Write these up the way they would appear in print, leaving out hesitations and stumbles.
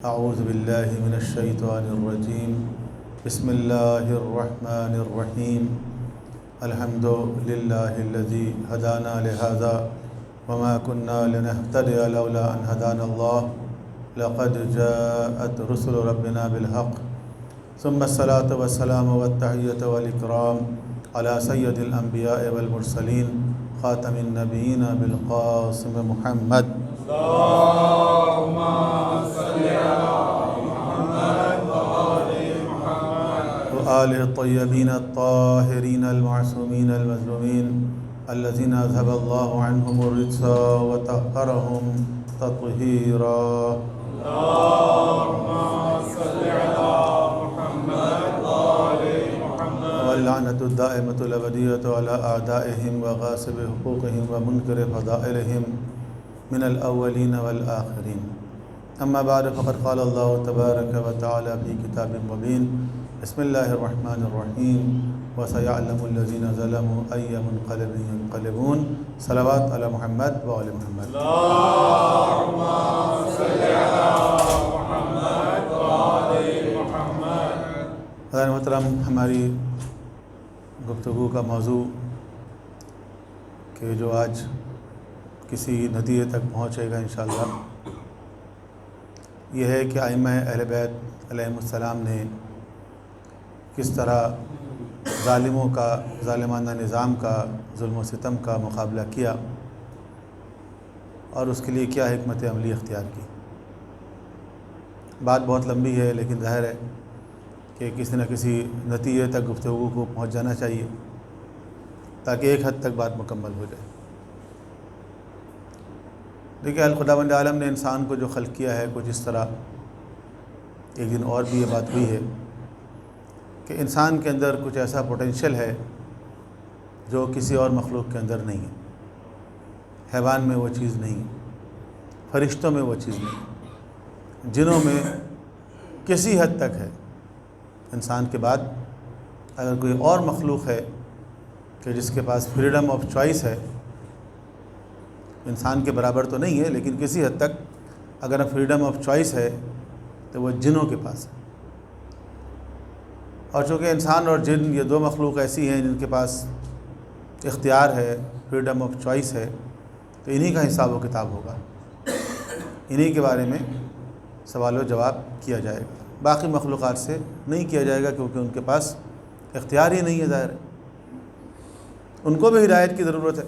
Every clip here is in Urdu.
اعوذ باللہ من الشیطان الرجیم بسم اللہ الرحمن الرحیم الحمد للہ الذی ہدانا لہذا وما كنا لنهتدی لولا ان ہدانا اللہ لقد جاءت رسل ربنا بالحق ثم الصلاة والسلام والتحیۃ والاکرام علی سید الانبیاء والمرسلین خاتم النبیین بالقاسم محمد اللہم صلی علی محمد وآلہ الطیبین الطاہرین المعصومین المظلومین الذین اذهب اللہ عنہم الرجس وطہرہم تطہیرا اللہم صلی علی محمد واللعنة الدائمة الأبدية على أعدائهم وغاصب حقوقهم ومنكر فضائلهم من الأولين والآخرين. أما بعد فقد قال الله تبارك وتعالى في كتاب مبين بسم الله الرحمن الرحيم وسيعلم الذين ظلموا أي منقلب ينقلبون. صلوات على محمد وآل محمد. اللهم صل على محمد وآل محمد. حضرات محترم، ہماری گفتگو کا موضوع کہ جو آج کسی نتیجے تک پہنچے گا انشاءاللہ یہ ہے کہ ائمہ اہل بیت علیہم السلام نے کس طرح ظالموں کا، ظالمانہ نظام کا، ظلم و ستم کا مقابلہ کیا اور اس کے لیے کیا حکمت عملی اختیار کی. بات بہت لمبی ہے لیکن ظاہر ہے کہ کسی نہ کسی نتیجے تک گفتگو کو پہنچ جانا چاہیے تاکہ ایک حد تک بات مکمل ہو جائے. دیکھیے، خداوند عالم نے انسان کو جو خلق کیا ہے کچھ اس طرح، ایک دن اور بھی یہ بات ہوئی ہے کہ انسان کے اندر کچھ ایسا پوٹینشیل ہے جو کسی اور مخلوق کے اندر نہیں ہے. حیوان میں وہ چیز نہیں، فرشتوں میں وہ چیز نہیں، جنوں میں کسی حد تک ہے. انسان کے بعد اگر کوئی اور مخلوق ہے کہ جس کے پاس فریڈم آف چوائس ہے، انسان کے برابر تو نہیں ہے لیکن کسی حد تک اگر فریڈم آف چوائس ہے تو وہ جنوں کے پاس ہے. اور چونکہ انسان اور جن یہ دو مخلوق ایسی ہیں جن کے پاس اختیار ہے، فریڈم آف چوائس ہے، تو انہی کا حساب و کتاب ہوگا، انہی کے بارے میں سوال و جواب کیا جائے گا. باقی مخلوقات سے نہیں کیا جائے گا کیونکہ ان کے پاس اختیار ہی نہیں ہے. ظاہر ہے ان کو بھی ہدایت کی ضرورت ہے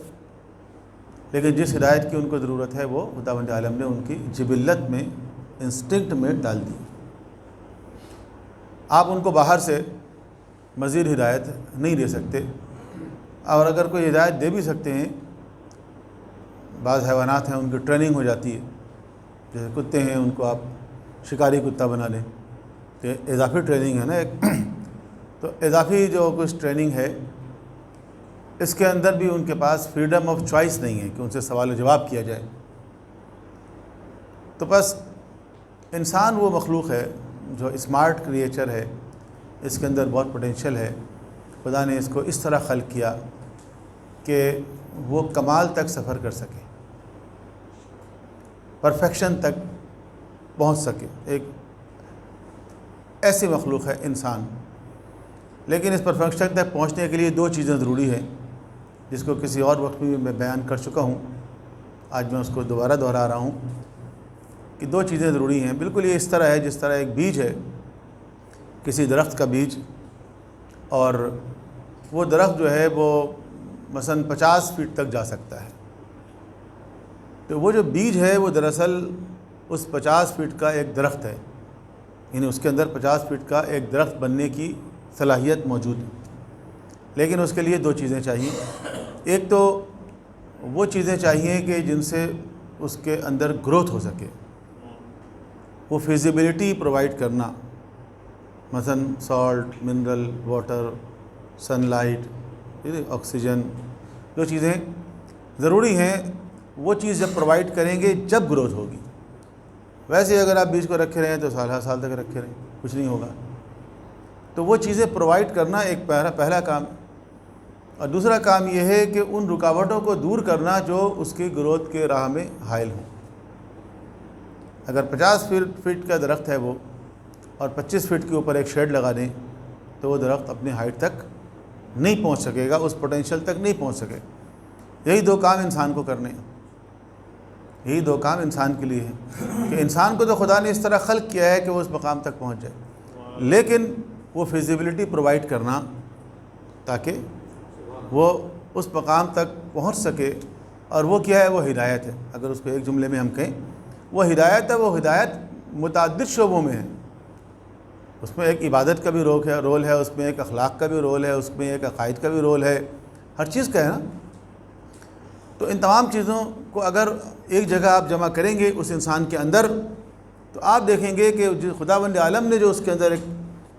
لیکن جس ہدایت کی ان کو ضرورت ہے وہ خداوند عالم نے ان کی جبلت میں، انسٹنکٹ میں ڈال دی. آپ ان کو باہر سے مزید ہدایت نہیں دے سکتے، اور اگر کوئی ہدایت دے بھی سکتے ہیں، بعض حیوانات ہیں ان کی ٹریننگ ہو جاتی ہے، جیسے کتے ہیں ان کو آپ شکاری کتا بنا لیں، کہ اضافی ٹریننگ ہے نا ایک، تو اضافی جو کچھ ٹریننگ ہے اس کے اندر بھی ان کے پاس فریڈم آف چوائس نہیں ہے کہ ان سے سوال و جواب کیا جائے. تو بس انسان وہ مخلوق ہے جو اسمارٹ کریچر ہے، اس کے اندر بہت پوٹینشیل ہے. خدا نے اس کو اس طرح خلق کیا کہ وہ کمال تک سفر کر سکے، پرفیکشن تک پہنچ سکے. ایک ایسی مخلوق ہے انسان، لیکن اس پرفیکشن تک پہنچنے کے لیے دو چیزیں ضروری ہیں جس کو کسی اور وقت میں میں بیان کر چکا ہوں. آج میں اس کو دوبارہ دہرا رہا ہوں کہ دو چیزیں ضروری ہیں. بالکل یہ اس طرح ہے جس طرح ایک بیج ہے، کسی درخت کا بیج، اور وہ درخت جو ہے وہ مثلا 50 فٹ تک جا سکتا ہے. تو وہ جو بیج ہے وہ دراصل اس 50 فٹ کا ایک درخت ہے، یعنی اس کے اندر 50 فٹ کا ایک درخت بننے کی صلاحیت موجود ہے. لیکن اس کے لیے دو چیزیں چاہیے. ایک تو وہ چیزیں چاہیے کہ جن سے اس کے اندر گروتھ ہو سکے، وہ فیزیبلٹی پرووائڈ کرنا، مثلا salt, mineral, water, sun light, oxygen, جو چیزیں ضروری ہیں وہ چیز جب پرووائڈ کریں گے جب گروتھ ہوگی. ویسے اگر آپ بیج کو رکھے رہیں تو سال ہر سال تک رکھے رہیں، کچھ نہیں ہوگا. تو وہ چیزیں پرووائڈ کرنا ایک پہلا کام. اور دوسرا کام یہ ہے کہ ان رکاوٹوں کو دور کرنا جو اس کی گروتھ کے راہ میں حائل ہوں. اگر 50 فٹ کا درخت ہے وہ اور 25 فٹ کے اوپر ایک شیڈ لگا دیں تو وہ درخت اپنی ہائٹ تک نہیں پہنچ سکے گا، اس پوٹینشیل تک نہیں پہنچ سکے. یہی دو کام انسان کو کرنے ہیں، یہی دو کام انسان کے لیے ہیں کہ انسان کو تو خدا نے اس طرح خلق کیا ہے کہ وہ اس مقام تک پہنچ جائے، لیکن وہ فیزیبلٹی پرووائڈ کرنا تاکہ وہ اس مقام تک پہنچ سکے. اور وہ کیا ہے؟ وہ ہدایت ہے. اگر اس کو ایک جملے میں ہم کہیں وہ ہدایت ہے. وہ ہدایت متعدد شعبوں میں ہے. اس میں ایک عبادت کا بھی رول ہے، اس میں ایک اخلاق کا بھی رول ہے، اس میں ایک عقائد کا بھی رول ہے، ہر چیز کا ہے نا. تو ان تمام چیزوں کو اگر ایک جگہ آپ جمع کریں گے اس انسان کے اندر تو آپ دیکھیں گے کہ خداوند عالم نے جو اس کے اندر ایک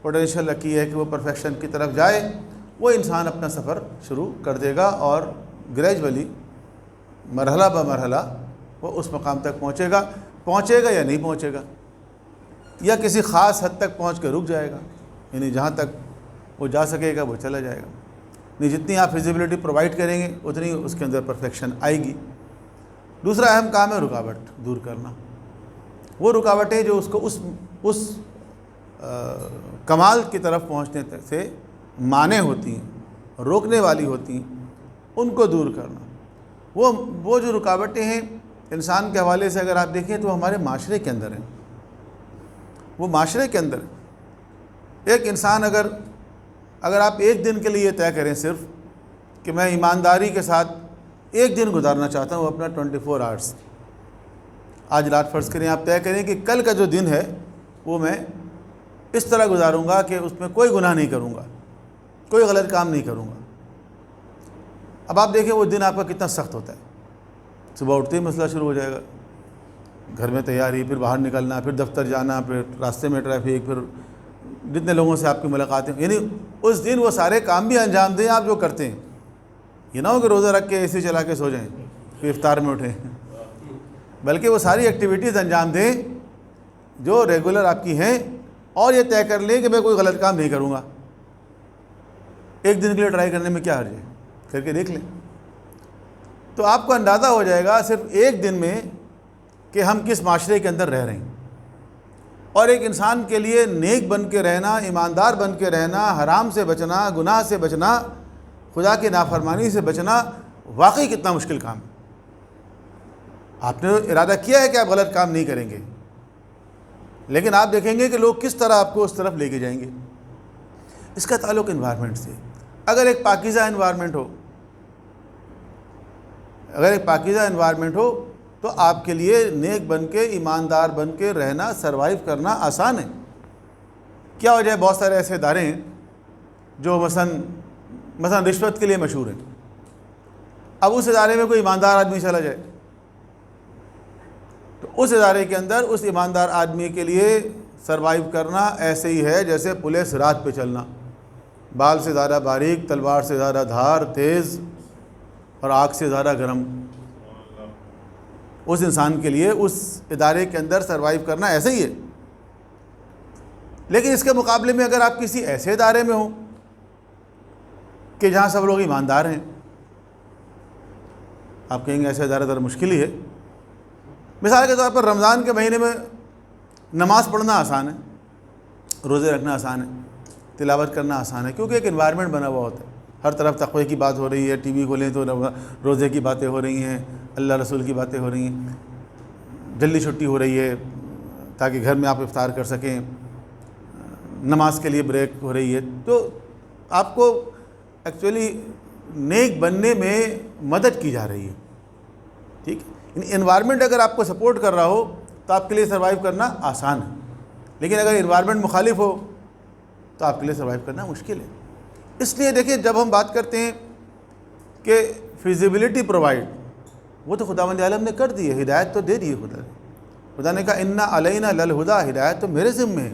پوٹینشیل رکھی ہے کہ وہ پرفیکشن کی طرف جائے، وہ انسان اپنا سفر شروع کر دے گا اور گریجولی مرحلہ بہ مرحلہ وہ اس مقام تک پہنچے گا یا نہیں پہنچے گا، یا کسی خاص حد تک پہنچ کے رک جائے گا. یعنی جہاں تک وہ جا سکے گا وہ چلا جائے گا. نہیں، جتنی آپ فیزیبلٹی پرووائڈ کریں گے اتنی اس کے اندر پرفیکشن آئے گی. دوسرا اہم کام ہے رکاوٹ دور کرنا. وہ رکاوٹیں جو اس کو اس کمال کی طرف پہنچنے سے مانع ہوتی ہیں، روکنے والی ہوتی ہیں، ان کو دور کرنا. وہ جو رکاوٹیں ہیں انسان کے حوالے سے اگر آپ دیکھیں تو ہمارے معاشرے کے اندر ہیں. وہ معاشرے کے اندر ایک انسان اگر آپ ایک دن کے لیے طے کریں صرف کہ میں ایمانداری کے ساتھ ایک دن گزارنا چاہتا ہوں اپنا 24 آورس، آج رات فرض کریں آپ طے کریں کہ کل کا جو دن ہے وہ میں اس طرح گزاروں گا کہ اس میں کوئی گناہ نہیں کروں گا، کوئی غلط کام نہیں کروں گا. اب آپ دیکھیں وہ دن آپ کا کتنا سخت ہوتا ہے. صبح اٹھتے ہی مسئلہ شروع ہو جائے گا، گھر میں تیاری، پھر باہر نکلنا، پھر دفتر جانا، پھر راستے میں ٹریفک، پھر جتنے لوگوں سے آپ کی ملاقاتیں، یعنی اس دن وہ سارے کام بھی انجام دیں آپ جو کرتے ہیں. یہ نہ ہو کہ روزہ رکھ کے اے سی چلا کے سو جائیں پھر افطار میں اٹھیں، بلکہ وہ ساری ایکٹیویٹیز انجام دیں جو ریگولر آپ کی ہیں، اور یہ طے کر لیں کہ میں کوئی غلط کام نہیں کروں گا. ایک دن کے لیے ٹرائی کرنے میں کیا حرج ہے، کر کے دیکھ لیں. تو آپ کو اندازہ ہو جائے گا صرف ایک دن میں کہ ہم کس معاشرے کے اندر رہ رہے ہیں. اور ایک انسان کے لیے نیک بن کے رہنا، ایماندار بن کے رہنا، حرام سے بچنا، گناہ سے بچنا، خدا کی نافرمانی سے بچنا واقعی کتنا مشکل کام ہے. آپ نے ارادہ کیا ہے کہ آپ غلط کام نہیں کریں گے، لیکن آپ دیکھیں گے کہ لوگ کس طرح آپ کو اس طرف لے کے جائیں گے. اس کا تعلق انوائرمنٹ سے. اگر ایک پاکیزہ انوائرمنٹ ہو تو آپ کے لیے نیک بن کے، ایماندار بن کے رہنا، سروائیو کرنا آسان ہے. کیا وجہ ہے؟ بہت سارے ایسے ادارے ہیں جو مثلا رشوت کے لیے مشہور ہیں. اب اس ادارے میں کوئی ایماندار آدمی چلا جائے تو اس ادارے کے اندر اس ایماندار آدمی کے لیے سروائیو کرنا ایسے ہی ہے جیسے پلے صراط پہ چلنا. بال سے زیادہ باریک، تلوار سے زیادہ دھار تیز، اور آگ سے زیادہ گرم. اس انسان کے لیے اس ادارے کے اندر سروائیو کرنا ایسا ہی ہے. لیکن اس کے مقابلے میں اگر آپ کسی ایسے ادارے میں ہوں کہ جہاں سب لوگ ایماندار ہیں، آپ کہیں گے ایسا ادارہ ذرا مشکل ہی ہے. مثال کے طور پر رمضان کے مہینے میں نماز پڑھنا آسان ہے، روزے رکھنا آسان ہے، تلاوت کرنا آسان ہے، کیونکہ ایک انوائرمنٹ بنا ہوا ہوتا ہے. ہر طرف تقوی کی بات ہو رہی ہے، ٹی وی کھولیں تو روزے کی باتیں ہو رہی ہیں، اللہ رسول کی باتیں ہو رہی ہیں، جلدی چھٹی ہو رہی ہے تاکہ گھر میں آپ افطار کر سکیں، نماز کے لیے بریک ہو رہی ہے. تو آپ کو ایکچولی نیک بننے میں مدد کی جا رہی ہے. ٹھیک ہے، انوائرمنٹ اگر آپ کو سپورٹ کر رہا ہو تو آپ کے لیے سروائیو کرنا آسان ہے. لیکن اگر انوائرمنٹ مخالف ہو تو آپ کے لیے سروائیو کرنا مشکل ہے. اس لیے دیکھیں، جب ہم بات کرتے ہیں کہ فیزیبلٹی پرووائڈ، وہ تو خداوند عالم نے کر دی ہے، ہدایت تو دے دی ہے. خدا نے کہا انا علینا للہدیٰ، ہدایت تو میرے ذمہ ہے.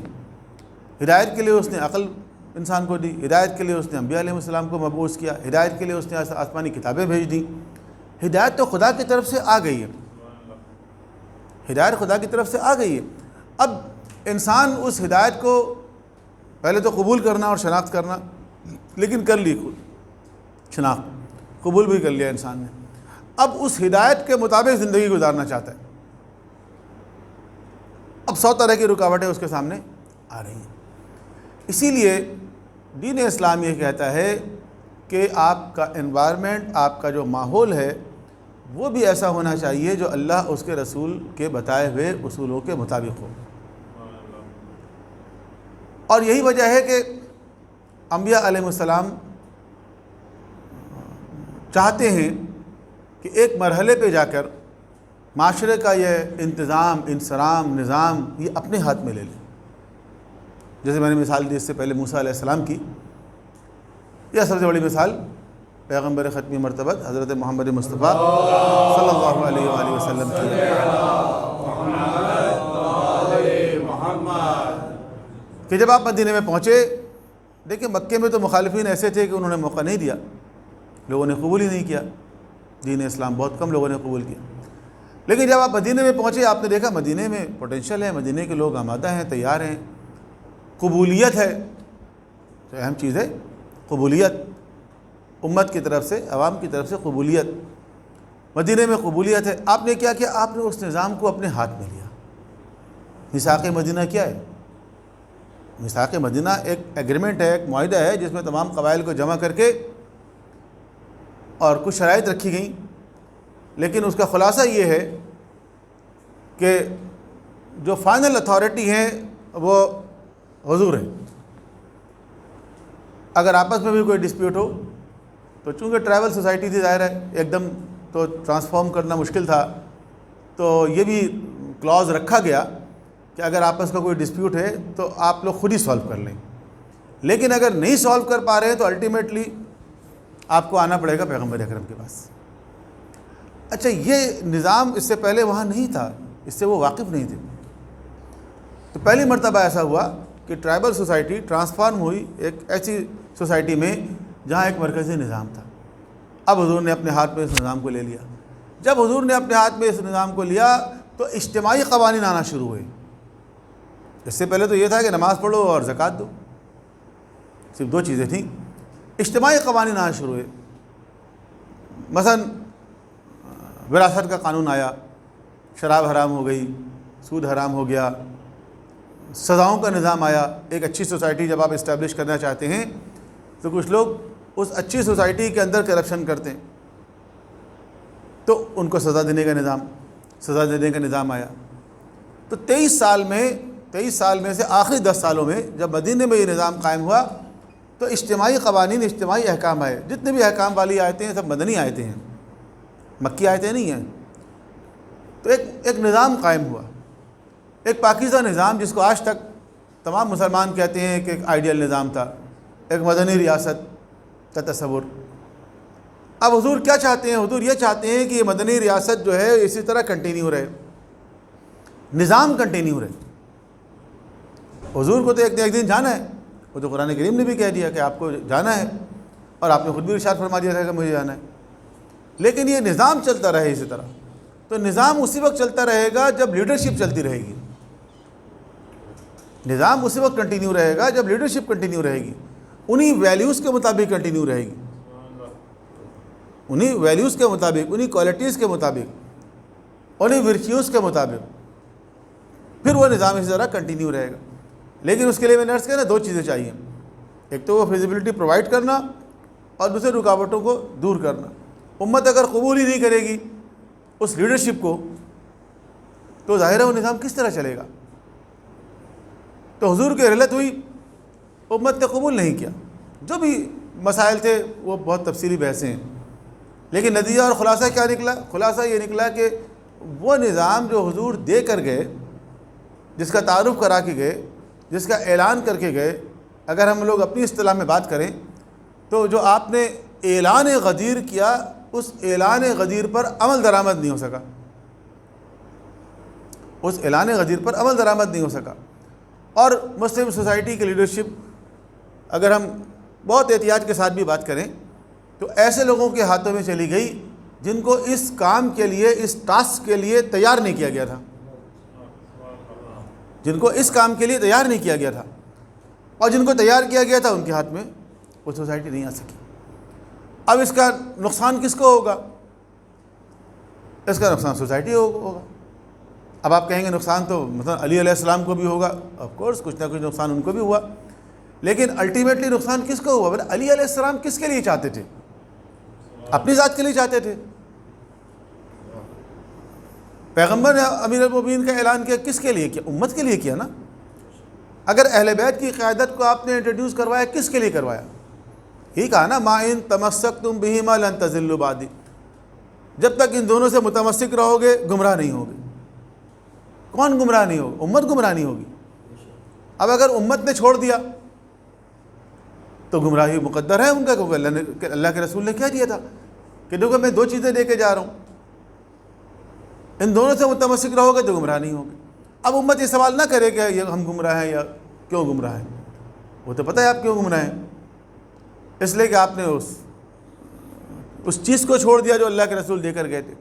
ہدایت کے لیے اس نے عقل انسان کو دی، ہدایت کے لیے اس نے انبیاء علیہ السلام کو مبعوث کیا، ہدایت کے لیے اس نے آسمانی کتابیں بھیج دیں. ہدایت تو خدا کی طرف سے آ گئی ہے، ہدایت خدا کی طرف سے آ گئی ہے. اب انسان اس ہدایت کو پہلے تو قبول کرنا اور شناخت کرنا، لیکن کر لی خود شناخت، قبول بھی کر لیا انسان نے. اب اس ہدایت کے مطابق زندگی گزارنا چاہتا ہے. اب 100 طرح کی رکاوٹیں اس کے سامنے آ رہی ہیں۔ اسی لیے دین اسلام یہ کہتا ہے کہ آپ کا انوائرمنٹ، آپ کا جو ماحول ہے وہ بھی ایسا ہونا چاہیے جو اللہ اس کے رسول کے بتائے ہوئے اصولوں کے مطابق ہو۔ اور یہی وجہ ہے کہ انبیاء علیہ السلام چاہتے ہیں کہ ایک مرحلے پہ جا کر معاشرے کا یہ انتظام، انصرام، نظام یہ اپنے ہاتھ میں لے لیں۔ جیسے میں نے مثال دی اس سے پہلے موسیٰ علیہ السلام کی، یا سب سے بڑی مثال پیغمبر ختمی مرتبت حضرت محمد مصطفیٰ صلی اللہ علیہ وآلہ وسلم کی کہ جب آپ مدینے میں پہنچے، دیکھیں مکے میں تو مخالفین ایسے تھے کہ انہوں نے موقع نہیں دیا، لوگوں نے قبول ہی نہیں کیا دین اسلام، بہت کم لوگوں نے قبول کیا۔ لیکن جب آپ مدینے میں پہنچے آپ نے دیکھا مدینے میں پوٹینشیل ہے، مدینے کے لوگ آمادہ ہیں، تیار ہیں، قبولیت ہے، تو اہم چیز ہے قبولیت، امت کی طرف سے، عوام کی طرف سے قبولیت، مدینے میں قبولیت ہے۔ آپ نے کیا کیا؟ آپ نے اس نظام کو اپنے ہاتھ میں لیا۔ میثاق مدینہ کیا ہے؟ میثاق مدینہ ایک ایگریمنٹ ہے، ایک معاہدہ ہے جس میں تمام قبائل کو جمع کر کے اور کچھ شرائط رکھی گئیں، لیکن اس کا خلاصہ یہ ہے کہ جو فائنل اتھارٹی ہیں وہ حضور ہیں۔ اگر آپس میں بھی کوئی ڈسپیوٹ ہو تو چونکہ ٹرائبل سوسائٹی تھی، ظاہر ہے ایک دم تو ٹرانسفارم کرنا مشکل تھا، تو یہ بھی کلاز رکھا گیا کہ اگر آپس کا کوئی ڈسپیوٹ ہے تو آپ لوگ خود ہی سالو کر لیں، لیکن اگر نہیں سالو کر پا رہے ہیں تو الٹیمیٹلی آپ کو آنا پڑے گا پیغمبر اکرم کے پاس۔ اچھا، یہ نظام اس سے پہلے وہاں نہیں تھا، اس سے وہ واقف نہیں تھے، تو پہلی مرتبہ ایسا ہوا کہ ٹرائبل سوسائٹی ٹرانسفارم ہوئی ایک ایسی سوسائٹی میں جہاں ایک مرکزی نظام تھا۔ اب حضور نے اپنے ہاتھ میں اس نظام کو لے لیا۔ جب حضور نے اپنے ہاتھ میں اس نظام کو لیا تو اجتماعی قوانین آنا شروع ہوئے۔ اس سے پہلے تو یہ تھا کہ نماز پڑھو اور زکوٰۃ دو، صرف دو چیزیں تھیں۔ اجتماعی قوانین آنا شروع ہوئے، مثلا وراثت کا قانون آیا، شراب حرام ہو گئی، سود حرام ہو گیا، سزاؤں کا نظام آیا۔ ایک اچھی سوسائٹی جب آپ اسٹیبلش کرنا چاہتے ہیں تو کچھ لوگ اس اچھی سوسائٹی کے اندر کرپشن کرتے ہیں، تو ان کو سزا دینے کا نظام آیا۔ تو 23 سال میں سے آخری 10 سالوں میں جب مدینے میں یہ نظام قائم ہوا تو اجتماعی قوانین، اجتماعی احکام آئے۔ جتنے بھی احکام والی آیتیں ہیں سب مدنی آیتیں ہیں، مکی آیتیں نہیں ہیں۔ تو ایک نظام قائم ہوا، ایک پاکیزہ نظام جس کو آج تک تمام مسلمان کہتے ہیں کہ ایک آئیڈیل نظام تھا، ایک مدنی ریاست کا تصور۔ اب حضور کیا چاہتے ہیں؟ حضور یہ چاہتے ہیں کہ یہ مدنی ریاست جو ہے اسی طرح کنٹینیو رہے، نظام کنٹینیو رہے۔ حضور کو تو ایک دن جانا ہے، وہ تو قرآن کریم نے بھی کہہ دیا کہ آپ کو جانا ہے، اور آپ نے خود بھی ارشاد فرما دیا تھا کہ مجھے جانا ہے، لیکن یہ نظام چلتا رہے اسی طرح۔ تو نظام اسی وقت چلتا رہے گا جب لیڈرشپ چلتی رہے گی، نظام اسی وقت کنٹینیو رہے گا جب لیڈرشپ کنٹینیو رہے گی، انہی ویلیوز کے مطابق کنٹینیو رہے گی، انہی ویلیوز کے مطابق، انہی کوالٹیز کے مطابق، انہی ورچیوز کے مطابق، پھر وہ نظام اسی طرح کنٹینیو رہے گا۔ لیکن اس کے لیے میں نے عرض کیا نا، دو چیزیں چاہیے، ایک تو وہ فیزیبلٹی پرووائڈ کرنا اور دوسرے رکاوٹوں کو دور کرنا۔ امت اگر قبول ہی نہیں کرے گی اس لیڈرشپ کو تو ظاہر ہے وہ نظام کس طرح چلے گا۔ تو حضور کی رحلت ہوئی، امت نے قبول نہیں کیا، جو بھی مسائل تھے وہ بہت تفصیلی بحثیں ہیں، لیکن نتیجہ اور خلاصہ کیا نکلا؟ خلاصہ یہ نکلا کہ وہ نظام جو حضور دے کر گئے، جس کا تعارف کرا کے گئے، جس کا اعلان کر کے گئے، اگر ہم لوگ اپنی اصطلاح میں بات کریں تو جو آپ نے اعلان غدیر کیا، اس اعلان غدیر پر عمل درآمد نہیں ہو سکا، اس اعلان غدیر پر عمل درآمد نہیں ہو سکا۔ اور مسلم سوسائٹی کی لیڈرشپ اگر ہم بہت احتیاط کے ساتھ بھی بات کریں تو ایسے لوگوں کے ہاتھوں میں چلی گئی جن کو اس کام کے لیے، اس ٹاسک کے لیے تیار نہیں کیا گیا تھا، جن کو اس کام کے لیے تیار نہیں کیا گیا تھا، اور جن کو تیار کیا گیا تھا ان کے ہاتھ میں وہ سوسائٹی نہیں آ سکی۔ اب اس کا نقصان کس کو ہوگا؟ اس کا نقصان سوسائٹی ہوگا، اب آپ کہیں گے نقصان تو مثلا علی علیہ السلام کو بھی ہوگا، آف کورس کچھ نہ کچھ نقصان ان کو بھی ہوا، لیکن الٹیمیٹلی نقصان کس کو ہوا؟ علی علیہ السلام کس کے لیے چاہتے تھے؟ اپنی ذات کے لیے چاہتے تھے۔ پیغمبر نے امیر المومنین کا اعلان کیا کس کے لیے کیا؟ امت کے لیے کیا نا۔ اگر اہل بیت کی قیادت کو آپ نے انٹروڈیوس کروایا کس کے لیے کروایا؟ یہی کہا نا، ما ان تمسکتم بہما لن تضلوا بعدی، جب تک ان دونوں سے متمسک رہو گے گمراہ نہیں ہوگے۔ کون گمراہ نہیں ہوگا؟ امت گمراہ نہیں ہوگی۔ اب اگر امت نے چھوڑ دیا تو گمراہی مقدر ہے ان کا، کیونکہ اللہ کے رسول نے کیا دیا تھا کہ دیکھو میں دو چیزیں دے کے جا رہا ہوں، ان دونوں سے متمسک رہو گے تو گمراہ نہیں ہوگے۔ اب امت یہ سوال نہ کرے کہ یہ ہم گمراہ ہیں یا کیوں گمراہ ہیں، وہ تو پتہ ہے آپ کیوں گمراہ ہیں، اس لیے کہ آپ نے اس چیز کو چھوڑ دیا جو اللہ کے رسول دے کر گئے تھے،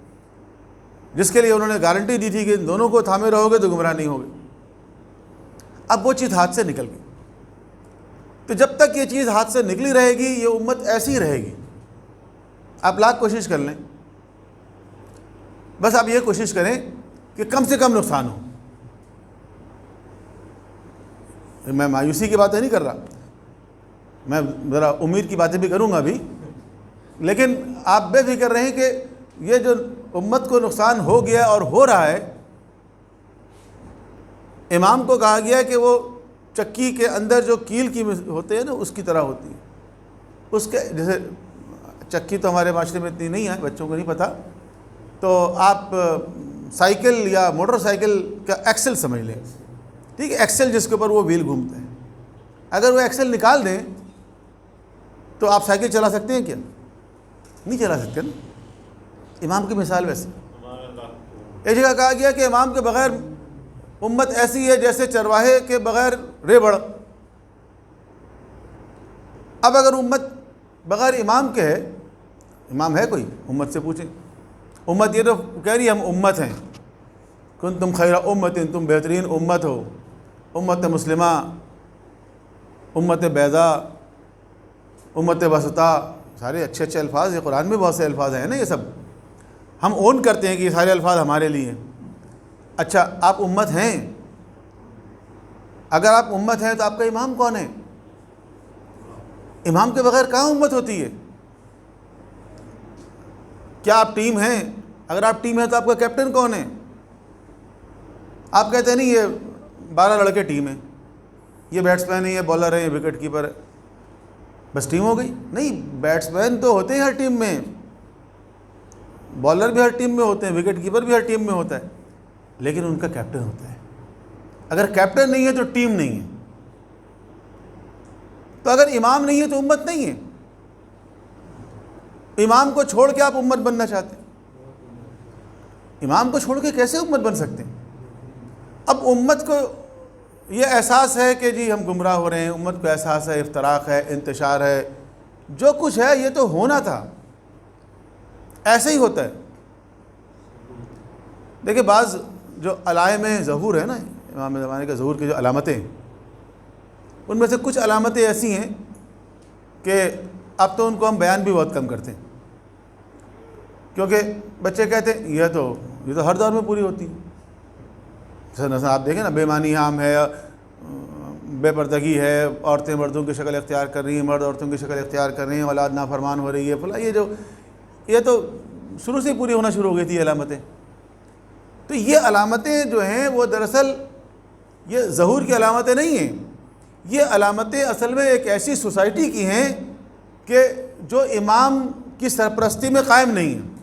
جس کے لیے انہوں نے گارنٹی دی تھی کہ ان دونوں کو تھامے رہو گے تو گمراہ نہیں ہوگے۔ اب وہ چیز ہاتھ سے نکل گئی، تو جب تک یہ چیز ہاتھ سے نکلی رہے گی یہ امت ایسی رہے گی۔ آپ لاکھ کوشش کر لیں، بس آپ یہ کوشش کریں کہ کم سے کم نقصان ہو۔ میں مایوسی کی باتیں نہیں کر رہا، میں ذرا امید کی باتیں بھی کروں گا ابھی، لیکن آپ بے فکر رہیں کہ یہ جو امت کو نقصان ہو گیا اور ہو رہا ہے، امام کو کہا گیا کہ وہ چکی کے اندر جو کیل کی ہوتے ہیں نا اس کی طرح ہوتی ہے، اس کے جیسے چکی تو ہمارے معاشرے میں اتنی نہیں ہے، بچوں کو نہیں پتہ، تو آپ سائیکل یا موٹر سائیکل کا ایکسل سمجھ لیں، ٹھیک ہے، ایکسل جس کے اوپر وہ ویل گھومتا ہے، اگر وہ ایکسل نکال دیں تو آپ سائیکل چلا سکتے ہیں کیا؟ نہیں چلا سکتے نا۔ امام کی مثال ویسے ایک جگہ کہا گیا کہ امام کے بغیر امت ایسی ہے جیسے چرواہے کے بغیر ریبڑ۔ اب اگر امت بغیر امام کے ہے، امام ہے کوئی؟ امت سے پوچھیں، امت یہ تو کہہ رہی ہے ہم امت ہیں، کنتم خیر امت، تم بہترین امت ہو، امت مسلمہ، امت بیضاء، امت وسطیٰ، سارے اچھے اچھے الفاظ ہیں، قرآن میں بہت سے الفاظ ہیں نا، یہ سب ہم اون کرتے ہیں کہ یہ سارے الفاظ ہمارے لیے ہیں۔ اچھا آپ امت ہیں، اگر آپ امت ہیں تو آپ کا امام کون ہے؟ امام کے بغیر کہاں امت ہوتی ہے؟ کیا آپ ٹیم ہیں؟ اگر آپ ٹیم ہیں تو آپ کا کیپٹن کون ہے؟ آپ کہتے ہیں نہیں یہ 12 لڑکے ٹیم ہیں، یہ بیٹس مین ہے، یہ بالر ہے، یہ وکٹ کیپر ہے، بس ٹیم ہو گئی؟ نہیں، بیٹس مین تو ہوتے ہیں ہر ٹیم میں، بالر بھی ہر ٹیم میں ہوتے ہیں، وکٹ کیپر بھی ہر ٹیم میں ہوتا ہے، لیکن ان کا کیپٹن ہوتا ہے۔ اگر کیپٹن نہیں ہے تو ٹیم نہیں ہے، تو اگر امام نہیں ہے تو امت نہیں ہے۔ امام کو چھوڑ کے آپ امت بننا چاہتے ہیں، امام کو چھوڑ کے کیسے امت بن سکتے ہیں؟ اب امت کو یہ احساس ہے کہ جی ہم گمراہ ہو رہے ہیں، امت کو احساس ہے افتراق ہے، انتشار ہے، جو کچھ ہے یہ تو ہونا تھا، ایسے ہی ہوتا ہے۔ دیکھیں بعض جو علائم ظہور ہے نا، امام زمانے کے ظہور کی جو علامتیں، ان میں سے کچھ علامتیں ایسی ہیں کہ اب تو ان کو ہم بیان بھی بہت کم کرتے ہیں، کیونکہ بچے کہتے ہیں یہ تو ہر دور میں پوری ہوتی ہے۔ جیسے آپ دیکھیں نا، بے معنی عام ہے، بے پردگی ہے، عورتیں مردوں کی شکل اختیار کر رہی ہیں، مرد عورتوں کی شکل اختیار کر رہے ہیں، اولاد نافرمان ہو رہی ہے، فلاں، یہ تو شروع سے ہی پوری ہونا شروع ہو گئی تھی علامتیں۔ تو یہ علامتیں جو ہیں وہ دراصل یہ ظہور کی علامتیں نہیں ہیں، یہ علامتیں اصل میں ایک ایسی سوسائٹی کی ہیں کہ جو امام کی سرپرستی میں قائم نہیں ہے۔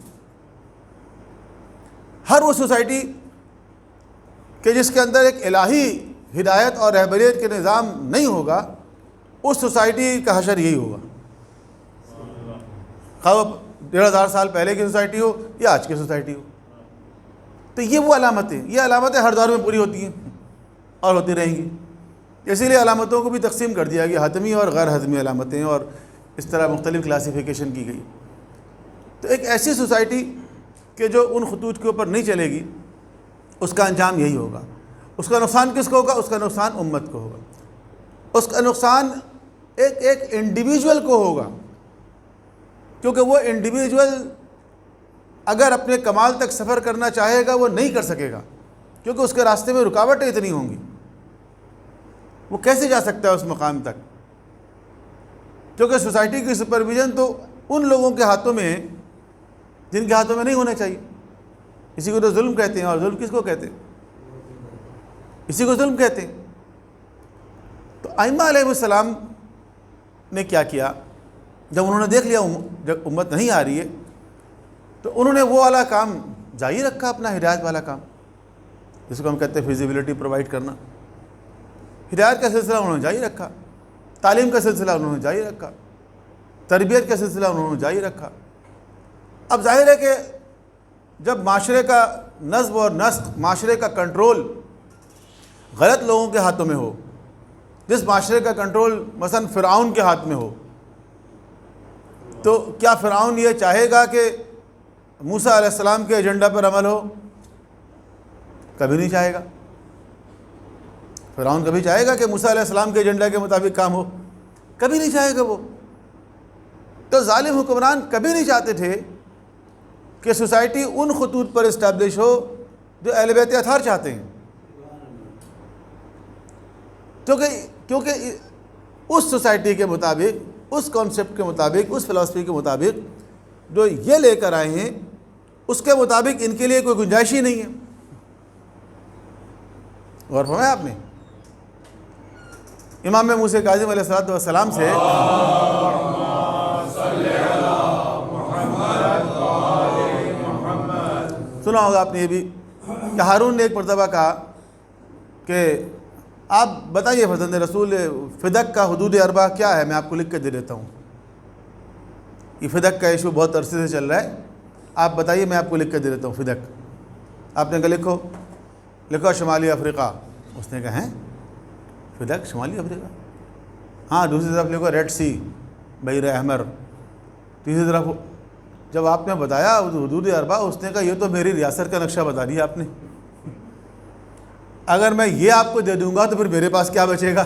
ہر وہ سوسائٹی کہ جس کے اندر ایک الہی ہدایت اور رہبریت کے نظام نہیں ہوگا، اس سوسائٹی کا حشر یہی ہوگا، خواہ وہ 1500 سال پہلے کی سوسائٹی ہو یا آج کی سوسائٹی ہو۔ تو یہ وہ علامتیں ہر دور میں پوری ہوتی ہیں اور ہوتی رہیں گی۔ اسی لیے علامتوں کو بھی تقسیم کر دیا گیا، حتمی اور غیر حتمی علامتیں، اور اس طرح مختلف کلاسیفیکیشن کی گئی۔ تو ایک ایسی سوسائٹی کہ جو ان خطوط کے اوپر نہیں چلے گی، اس کا انجام یہی ہوگا۔ اس کا نقصان کس کو ہوگا؟ اس کا نقصان امت کو ہوگا، اس کا نقصان ایک انڈیویجول کو ہوگا، کیونکہ وہ انڈیویجول اگر اپنے کمال تک سفر کرنا چاہے گا وہ نہیں کر سکے گا، کیونکہ اس کے راستے میں رکاوٹیں اتنی ہوں گی، وہ کیسے جا سکتا ہے اس مقام تک؟ کیونکہ سوسائٹی کی سپرویژن تو ان لوگوں کے ہاتھوں میں ہے جن کے ہاتھوں میں نہیں ہونا چاہیے۔ اسی کو تو ظلم کہتے ہیں، اور ظلم کس کو کہتے ہیں؟ اسی کو ظلم کہتے ہیں۔ تو ائمہ علیہ السلام نے کیا کیا؟ جب انہوں نے دیکھ لیا جب امت نہیں آ رہی ہے تو انہوں نے وہ والا کام جاری رکھا، اپنا ہدایت والا کام، جس کو ہم کہتے ہیں فیزیبلٹی پرووائڈ کرنا۔ ہدایت کا سلسلہ انہوں نے جاری رکھا، تعلیم کا سلسلہ انہوں نے جاری رکھا، تربیت کا سلسلہ انہوں نے جاری رکھا۔ اب ظاہر ہے کہ جب معاشرے کا نظم اور نسق، معاشرے کا کنٹرول غلط لوگوں کے ہاتھوں میں ہو، جس معاشرے کا کنٹرول مثلا فرعون کے ہاتھ میں ہو، تو کیا فرعون یہ چاہے گا کہ موسیٰ علیہ السلام کے ایجنڈا پر عمل ہو؟ کبھی نہیں چاہے گا۔ فرعون کبھی چاہے گا کہ موسیٰ علیہ السلام کے ایجنڈا کے مطابق کام ہو؟ کبھی نہیں چاہے گا وہ۔ تو ظالم حکمران کبھی نہیں چاہتے تھے کہ سوسائٹی ان خطوط پر اسٹیبلش ہو جو اہل بیت اطہار چاہتے ہیں، کیونکہ اس سوسائٹی کے مطابق، اس کانسیپٹ کے مطابق، اس فلسفی کے مطابق جو یہ لے کر آئے ہیں، اس کے مطابق ان کے لیے کوئی گنجائش ہی نہیں ہے۔ غور فرمایا آپ نے؟ امام موسیٰ کاظم علیہ السلام سے سنا ہوگا آپ نے یہ بھی کہ ہارون نے ایک مرتبہ کہا کہ آپ بتائیے فرزند رسول، فدق کا حدود اربع کیا ہے؟ میں آپ کو لکھ کے دے دیتا ہوں۔ یہ فدق کا ایشو بہت عرصے سے چل رہا ہے، آپ بتائیے، میں آپ کو لکھ کے دے دیتا ہوں فدق۔ آپ نے کہا لکھو شمالی افریقہ۔ اس نے کہا ہیں فدق شمالی افریقہ؟ ہاں، دوسری طرف لکھو ریڈ سی، بحر احمر۔ تیسری طرف جب آپ نے بتایا حدود اربع، اس نے کہا یہ تو میری ریاست کا نقشہ بتا دیا آپ نے، اگر میں یہ آپ کو دے دوں گا تو پھر میرے پاس کیا بچے گا؟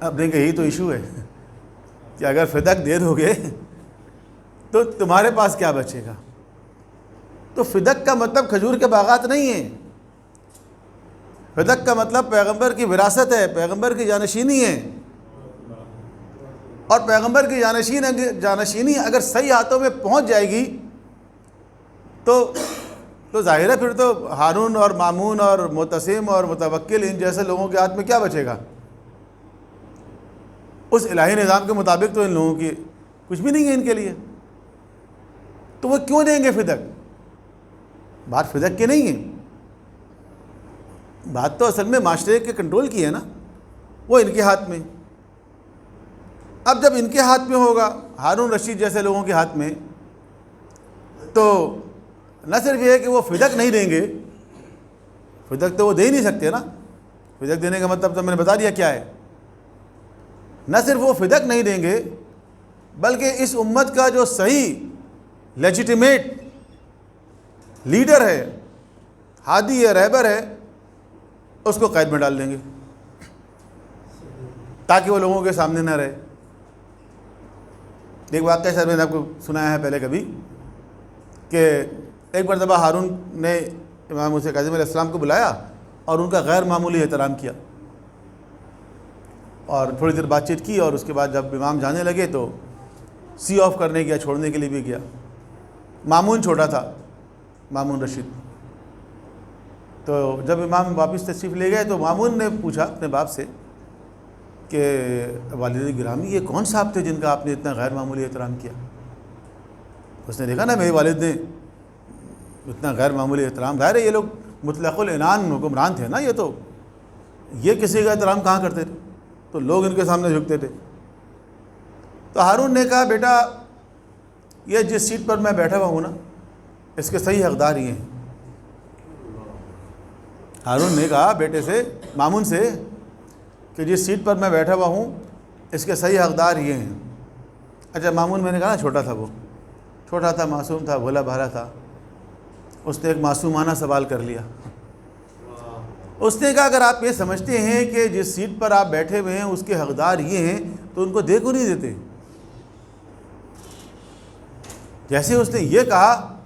اب دیکھیں یہی تو ایشو ہے کہ اگر فدق دے دو گے تو تمہارے پاس کیا بچے گا؟ تو فدق کا مطلب کھجور کے باغات نہیں ہے، فدق کا مطلب پیغمبر کی وراثت ہے، پیغمبر کی جانشینی ہے، اور پیغمبر کی جانشینی اگر صحیح ہاتھوں میں پہنچ جائے گی تو ظاہر ہے پھر تو ہارون اور مامون اور معتصم اور متوکل ان جیسے لوگوں کے ہاتھ میں کیا بچے گا؟ اس الہی نظام کے مطابق تو ان لوگوں کی کچھ بھی نہیں ہے ان کے لیے، تو وہ کیوں دیں گے فدق؟ بات فدق کی نہیں ہے، بات تو اصل میں معاشرے کے کنٹرول کی ہے نا، وہ ان کے ہاتھ میں۔ اب جب ان کے ہاتھ میں ہوگا، ہارون رشید جیسے لوگوں کے ہاتھ میں، تو نہ صرف یہ ہے کہ وہ فدق نہیں دیں گے، فدق تو وہ دے ہی نہیں سکتے نا، فدق دینے کا مطلب تو میں نے بتا دیا کیا ہے۔ نہ صرف وہ فدق نہیں دیں گے بلکہ اس امت کا جو صحیح لیجیٹیمیٹ لیڈر ہے، ہادی ہے، رہبر ہے، اس کو قید میں ڈال دیں گے تاکہ وہ لوگوں کے سامنے نہ رہے۔ ایک واقعہ شاید میں نے آپ کو سنایا ہے پہلے کبھی کہ ایک مرتبہ ہارون نے امام موسیٰ کاظم علیہ السلام کو بلایا اور ان کا غیر معمولی احترام کیا، اور تھوڑی دیر بات چیت کی، اور اس کے بعد جب امام جانے لگے تو سی آف کرنے گیا، چھوڑنے کے لیے بھی گیا۔ مامون چھوٹا تھا، مامون رشید۔ تو جب امام واپس تشریف لے گئے تو مامون نے پوچھا اپنے باپ سے کہ والد گرامی یہ کون صاحب تھے جن کا آپ نے اتنا غیر معمولی احترام کیا؟ اس نے دیکھا نا میرے والد نے اتنا غیر معمولی احترام، ظاہر ہے یہ لوگ مطلق العنان حکمران تھے نا، یہ کسی کا احترام کہاں کرتے تھے، تو لوگ ان کے سامنے جھکتے تھے۔ تو ہارون نے کہا بیٹا یہ جس سیٹ پر میں بیٹھا ہوا ہوں نا اس کے صحیح حقدار یہ ہیں۔ ہارون نے کہا بیٹے سے، مامون سے، کہ جس سیٹ پر میں بیٹھا ہوا ہوں اس کے صحیح حقدار یہ ہیں۔ اچھا مامون، میں نے کہا نا چھوٹا تھا، وہ چھوٹا تھا، معصوم تھا، بھولا بھالا تھا، اس نے ایک معصومانہ سوال کر لیا۔ اس نے کہا اگر آپ یہ سمجھتے ہیں کہ جس سیٹ پر آپ بیٹھے ہوئے ہیں اس کے حقدار یہ ہیں تو ان کو دے کیوں نہیں دیتے؟ جیسے اس نے یہ کہا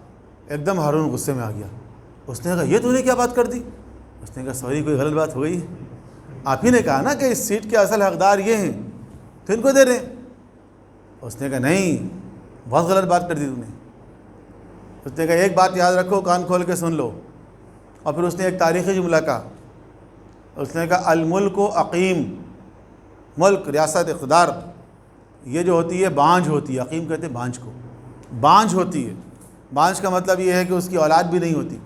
ایک دم ہارون غصے میں آ گیا، اس نے کہا یہ تو نے کیا بات کر دی؟ اس نے کہا سوری کوئی غلط بات ہو گئی ہے، آپ ہی نے کہا نا کہ اس سیٹ کے اصل حقدار یہ ہیں تو ان کو دے رہے ہیں۔ اس نے کہا نہیں، بہت غلط بات کر دی تم نے۔ اس نے کہا ایک بات یاد رکھو، کان کھول کے سن لو۔ اور پھر اس نے ایک تاریخی جملہ کہا، اس نے کہا الملک و عقیم، ملک ریاست اقتدار یہ جو ہوتی ہے بانجھ ہوتی ہے، عقیم کہتے ہیں بانجھ کو، بانجھ ہوتی ہے۔ بانجھ کا مطلب یہ ہے کہ اس کی اولاد بھی نہیں ہوتی،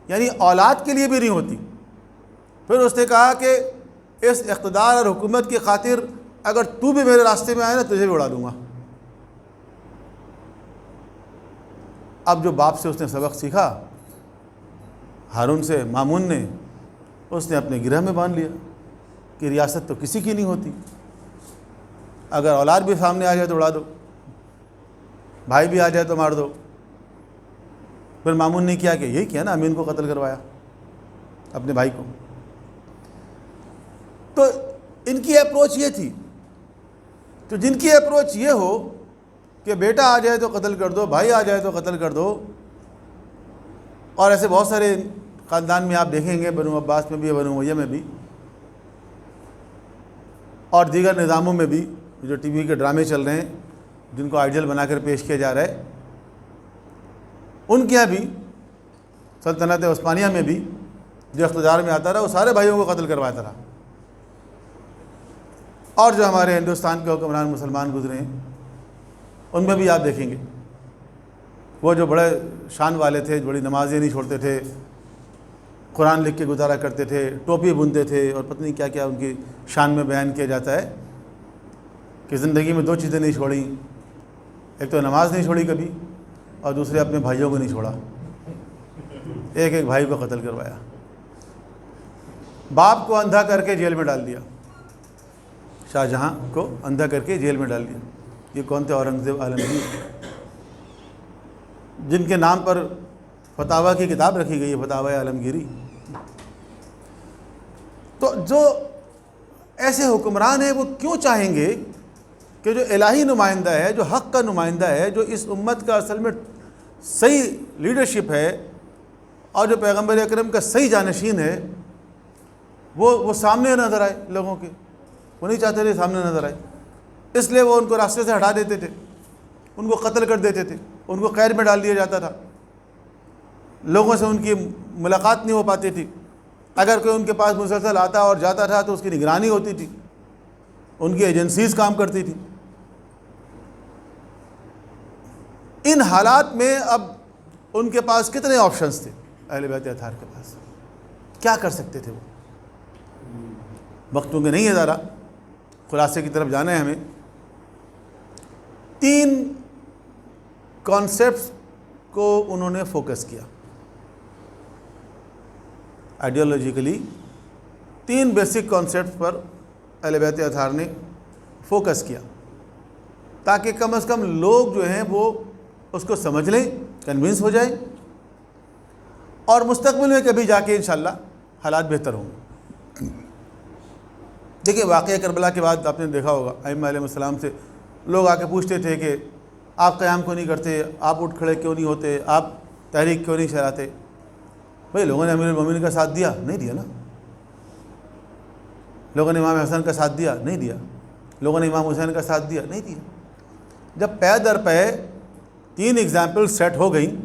یعنی اولاد کے لیے بھی نہیں ہوتی۔ پھر اس نے کہا کہ اس اقتدار اور حکومت کی خاطر اگر تو بھی میرے راستے میں آئے نا تجھے بھی اڑا دوں گا۔ اب جو باپ سے اس نے سبق سیکھا ہارون سے، مامون نے، اس نے اپنے گرہ میں باندھ لیا کہ ریاست تو کسی کی نہیں ہوتی، اگر اولاد بھی سامنے آ جائے تو اڑا دو، بھائی بھی آ جائے تو مار دو۔ پھر مامون نے کیا کہ یہی کیا نا، امین کو قتل کروایا، اپنے بھائی کو۔ تو ان کی اپروچ یہ تھی۔ تو جن کی اپروچ یہ ہو کہ بیٹا آ جائے تو قتل کر دو، بھائی آ جائے تو قتل کر دو، اور ایسے بہت سارے خاندان میں آپ دیکھیں گے، بنو عباس میں بھی، بنو امیہ میں بھی، اور دیگر نظاموں میں بھی جو ٹی وی کے ڈرامے چل رہے ہیں جن کو آئیڈیل بنا کر پیش کیا جا رہا ہے، ان کے یہاں بھی سلطنت عثمانیہ میں بھی جو اقتدار میں آتا رہا وہ سارے بھائیوں کو قتل کرواتا رہا۔ اور جو ہمارے ہندوستان کے حکمران مسلمان گزرے ہیں ان میں بھی آپ دیکھیں گے، وہ جو بڑے شان والے تھے، بڑی نمازیں نہیں چھوڑتے تھے، قرآن لکھ کے گزارا کرتے تھے، ٹوپی بنتے تھے، اور پتہ نہیں کیا کیا ان کی شان میں بیان کیا جاتا ہے کہ زندگی میں دو چیزیں نہیں چھوڑیں، ایک تو نماز نہیں چھوڑی کبھی، اور دوسرے اپنے بھائیوں کو نہیں چھوڑا، ایک ایک بھائی کو قتل کروایا، باپ کو اندھا کر کے جیل میں ڈال دیا، شاہ جہاں کو اندھا کر کے جیل میں ڈال دیا۔ یہ کون تھے؟ اورنگزیب عالمگیر، جن کے نام پر فتاویٰ کی کتاب رکھی گئی ہے، فتاویٰ عالمگیری۔ تو جو ایسے حکمران ہیں وہ کیوں چاہیں گے کہ جو الہی نمائندہ ہے، جو حق کا نمائندہ ہے، جو اس امت کا اصل میں صحیح لیڈرشپ ہے اور جو پیغمبر اکرم کا صحیح جانشین ہے، وہ سامنے نظر آئے لوگوں کے؟ وہ نہیں چاہتے تھے سامنے نظر آئے، اس لیے وہ ان کو راستے سے ہٹا دیتے تھے، ان کو قتل کر دیتے تھے، ان کو قید میں ڈال دیا جاتا تھا، لوگوں سے ان کی ملاقات نہیں ہو پاتی تھی، اگر کوئی ان کے پاس مسلسل آتا اور جاتا تھا تو اس کی نگرانی ہوتی تھی، ان کی ایجنسیز کام کرتی تھی۔ ان حالات میں اب ان کے پاس کتنے آپشنز تھے اہل بیت اطہار کے پاس؟ کیا کر سکتے تھے وہ؟ وقت کے نہیں ہے ذرا، خلاصے کی طرف جانا ہے ہمیں۔ 3 کانسیپٹس کو انہوں نے فوکس کیا آئیڈیالوجیکلی، 3 بیسک کانسیپٹس پر اہل بیت اطہار نے فوکس کیا تاکہ کم از کم لوگ جو ہیں وہ اس کو سمجھ لیں، کنونس ہو جائیں، اور مستقبل میں کبھی جا کے انشاءاللہ حالات بہتر ہوں گے۔ دیکھیں واقعہ کربلا کے بعد آپ نے دیکھا ہوگا ائمہ علیہ السلام سے لوگ آ کے پوچھتے تھے کہ آپ قیام کیوں نہیں کرتے، آپ اٹھ کھڑے کیوں نہیں ہوتے، آپ تحریک کیوں نہیں چلاتے؟ بھئی لوگوں نے امیر المومنین کا ساتھ دیا؟ نہیں دیا نا۔ لوگوں نے امام حسن کا ساتھ دیا؟ نہیں دیا۔ لوگوں نے امام حسین کا ساتھ دیا؟ نہیں دیا۔ جب پے در پے 3 ایگزامپل سیٹ ہو گئیں،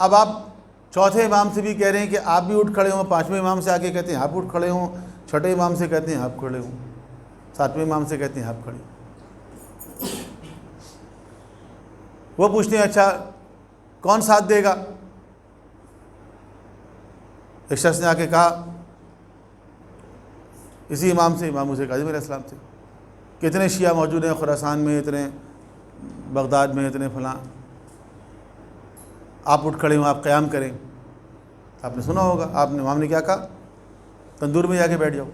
اب آپ چوتھے امام سے بھی کہہ رہے ہیں کہ آپ بھی اٹھ کھڑے ہوں، 5ویں امام سے آ کے کہتے ہیں آپ اٹھ کھڑے ہوں، 6ٹھے امام سے کہتے ہیں آپ کھڑے ہوں، 7ویں امام سے کہتے ہیں آپ کھڑے ہوں۔ وہ پوچھتے ہیں اچھا کون ساتھ دے گا؟ ایک شخص نے آ کے کہا اسی امام سے، امام موسیٰ کاظم علیہ السلام سے، کتنے شیعہ موجود ہیں خراسان میں، اتنے بغداد میں، اتنے فلاں، آپ اٹھ کھڑے ہوں، آپ قیام کریں۔ آپ نے سنا ہوگا، آپ نے، امام نے کیا کہا؟ تندور میں جا کے بیٹھ جاؤ۔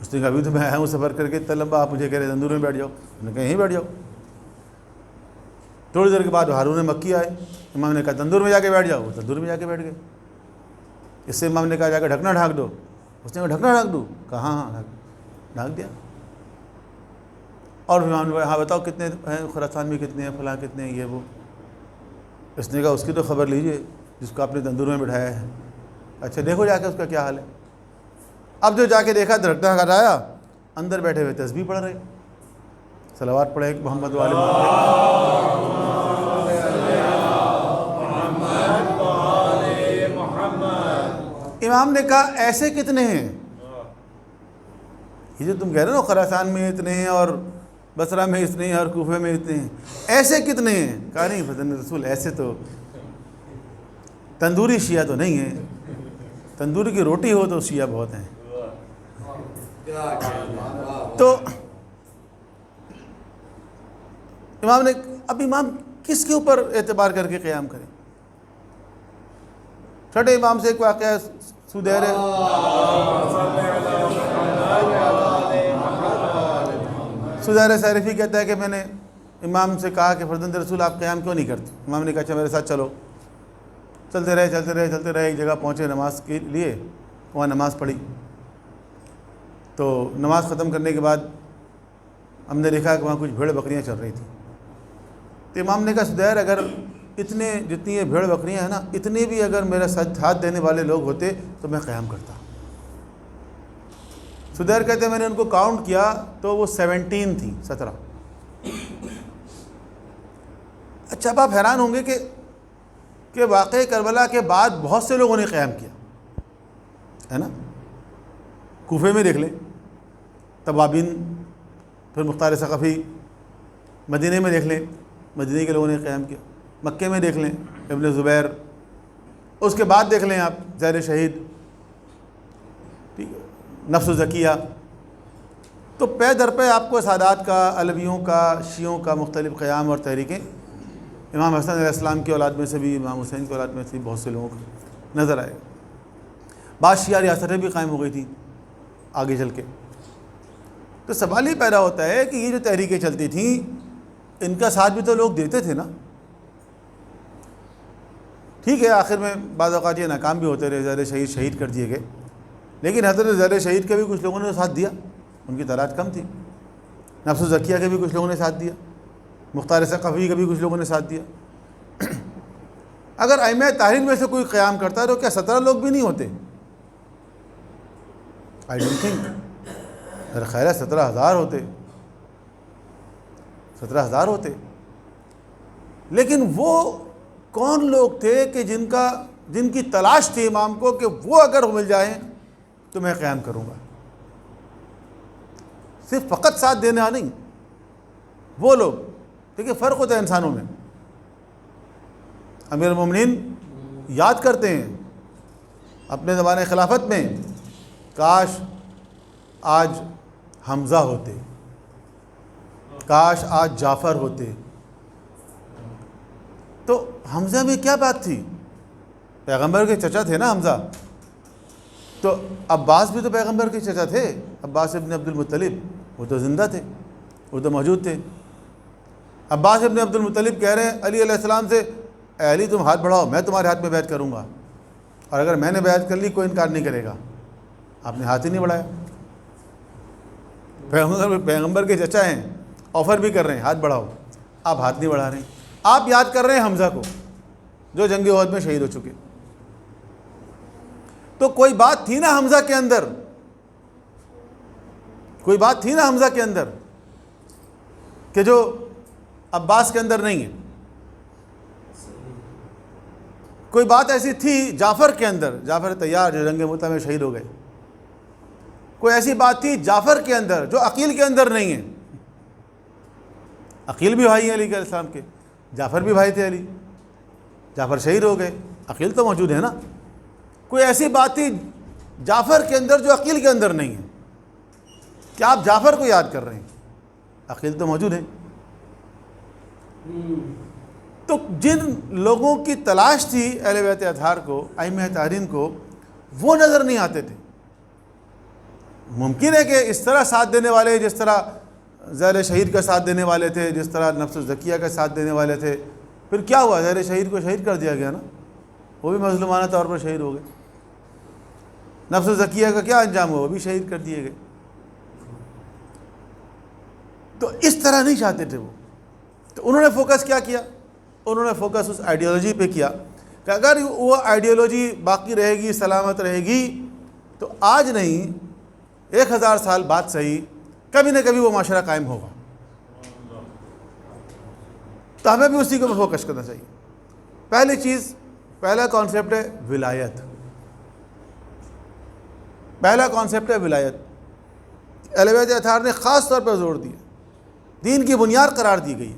اس نے کہا ابھی تو میں آیا ہوں سفر کر کے اتنا لمبا، آپ مجھے کہہ رہے تندور میں بیٹھ جاؤ۔ انہوں نے کہا یہیں بیٹھ جاؤ۔ تھوڑی دیر کے بعد ہارون مکی آئے، امام نے کہا تندور میں جا کے بیٹھ جاؤ، وہ تندور میں جا کے بیٹھ گئے۔ اس سے امام نے کہا جا کے ڈھکنا ڈھانک دو، اس نے کہا ڈھکنا ڈھانک دوں؟ کہا ہاں ڈھانک دیا۔ اور امام نے کہا ہاں بتاؤ کتنے ہیں خراسان میں، کتنے ہیں فلاں، کتنے ہیں یہ وہ؟ اس نے کہا اس کی تو خبر لیجئے، جس کو آپ نے تندور میں بٹھایا ہے. اچھا دیکھو جا کے اس کا کیا حال ہے. اب جو جا کے دیکھا درختہ ہٹایا, اندر بیٹھے ہوئے تسبیح پڑھ رہے. صلوات پڑھے محمد والے محمد. امام نے کہا ایسے کتنے ہیں؟ یہ جو تم کہہ رہے ہو خراسان میں اتنے ہیں اور بصرہ میں اتنے ہیں اور کوفے میں اتنے ہیں, ایسے کتنے ہیں؟ کہا نہیں فتن رسول ایسے تو تندوری شیعہ تو نہیں ہے, تندوری کی روٹی ہو تو شیعہ بہت ہیں. تو امام نے, اب امام کس کے اوپر اعتبار کر کے قیام کریں؟ چھٹے امام سے ایک واقعہ سدیر سیرفی کہتا ہے کہ میں نے امام سے کہا کہ فرزند رسول آپ قیام کیوں نہیں کرتے؟ امام نے کہا اچھا میرے ساتھ چلو. چلتے رہے ایک جگہ پہنچے نماز کے لیے, وہاں نماز پڑھی. تو نماز ختم کرنے کے بعد ہم نے دیکھا کہ وہاں کچھ بھیڑ بکریاں چل رہی تھیں. تو امام نے کہا سدیر اگر اتنے جتنی یہ بھیڑ بکریاں ہیں نا, اتنی بھی اگر میرا ساتھ دینے والے لوگ ہوتے تو میں قیام کرتا. سدیر کہتے ہیں میں نے ان کو کاؤنٹ کیا تو وہ 17 تھیں, 17. اچھا اب آپ حیران ہوں گے کہ واقعہ کربلا کے بعد بہت سے لوگوں نے قیام کیا ہے نا. کوفے میں دیکھ لیں توابین, پھر مختار ثقفی. مدینہ میں دیکھ لیں مدینہ کے لوگوں نے قیام کیا. مکے میں دیکھ لیں ابن زبیر. اس کے بعد دیکھ لیں آپ زہر شہید, ٹھیک ہے, نفس زکیہ. تو پے در پہ آپ کو سادات کا, علویوں کا, شیعوں کا مختلف قیام اور تحریکیں امام حسن علیہ السلام کی اولاد میں سے بھی, امام حسین کی اولاد میں سے بھی بہت سے لوگوں کو نظر آئے. بعض شیعہ ریاستیں بھی قائم ہو گئی تھیں آگے چل کے. تو سوال یہ پیدا ہوتا ہے کہ یہ جو تحریکیں چلتی تھیں ان کا ساتھ بھی تو لوگ دیتے تھے نا. ٹھیک ہے آخر میں بعض اوقات یہ ناکام بھی ہوتے رہے, زہر شہید شہید کر دیے گئے, لیکن حضرت زہر شہید کے بھی کچھ لوگوں نے ساتھ دیا, ان کی تعداد کم تھی. نفس زکیہ کے بھی کچھ لوگوں نے ساتھ دیا, مختار ثقفی کا بھی کچھ لوگوں نے ساتھ دیا. اگر ائمہ تحریر میں سے کوئی قیام کرتا ہے تو کیا 17 لوگ بھی نہیں ہوتے؟ I don't think. میرا خیال ہے 17,000 ہوتے, 17,000 ہوتے. لیکن وہ کون لوگ تھے کہ جن کی تلاش تھی امام کو کہ وہ اگر مل جائیں تو میں قیام کروں گا. صرف فقط ساتھ دینا نہیں, وہ لوگ. دیکھیے فرق ہوتا ہے انسانوں میں. امیر المومنین یاد کرتے ہیں اپنے زمانے خلافت میں, کاش آج حمزہ ہوتے, کاش آج جعفر ہوتے. تو حمزہ میں کیا بات تھی؟ پیغمبر کے چچا تھے نا حمزہ. تو عباس بھی تو پیغمبر کے چچا تھے, عباس ابن عبد المطلب. وہ تو زندہ تھے, وہ تو موجود تھے. عباس ابن عبد المطلب کہہ رہے ہیں علی علیہ السلام سے, اے علی تم ہاتھ بڑھاؤ, میں تمہارے ہاتھ میں بیعت کروں گا, اور اگر میں نے بیعت کر لی کوئی انکار نہیں کرے گا. آپ نے ہاتھ ہی نہیں بڑھایا. پیغمبر کے چچا ہیں, آفر بھی کر رہے ہیں ہاتھ بڑھاؤ, آپ ہاتھ نہیں بڑھا رہے ہیں. آپ یاد کر رہے ہیں حمزہ کو جو جنگ احد میں شہید ہو چکے. تو کوئی بات تھی نا حمزہ کے اندر, کوئی بات تھی نا حمزہ کے اندر کہ جو عباس کے اندر نہیں ہے. کوئی بات ایسی تھی جعفر کے اندر, جعفر طیار جو جنگ مؤتہ میں شہید ہو گئے. کوئی ایسی بات تھی جعفر کے اندر جو عقیل کے اندر نہیں ہے. عقیل بھی بھائی ہیں علی علیہ السلام کے, جعفر بھی بھائی تھے علی, جعفر شہید ہو گئے, عقیل تو موجود ہے نا. کوئی ایسی بات تھی جعفر کے اندر جو عقیل کے اندر نہیں ہے. کیا آپ جعفر کو یاد کر رہے ہیں؟ عقیل تو موجود ہے. تو جن لوگوں کی تلاش تھی اہل بیت اطہار کو, ائمہ تحرین کو, وہ نظر نہیں آتے تھے. ممکن ہے کہ اس طرح ساتھ دینے والے, جس طرح زہر شہید کا ساتھ دینے والے تھے, جس طرح نفس زکیہ کا ساتھ دینے والے تھے, پھر کیا ہوا؟ زہر شہید کو شہید کر دیا گیا نا, وہ بھی مظلومانہ طور پر شہید ہو گئے. نفس زکیہ کا کیا انجام ہوا؟ وہ بھی شہید کر دیے گئے. تو اس طرح نہیں چاہتے تھے وہ. تو انہوں نے فوکس کیا کیا؟ انہوں نے فوکس اس آئیڈیالوجی پہ کیا کہ اگر وہ آئیڈیالوجی باقی رہے گی، سلامت رہے گی، تو آج نہیں 1000 سال بعد صحیح کبھی نہ کبھی وہ معاشرہ قائم ہوگا. تو ہمیں بھی اسی کو فوکس کرنا چاہیے. پہلی چیز، پہلا کانسیپٹ ہے ولایت. پہلا کانسیپٹ ہے ولایت. اہل بیت اطہار نے خاص طور پر زور دیا، دین کی بنیاد قرار دی گئی.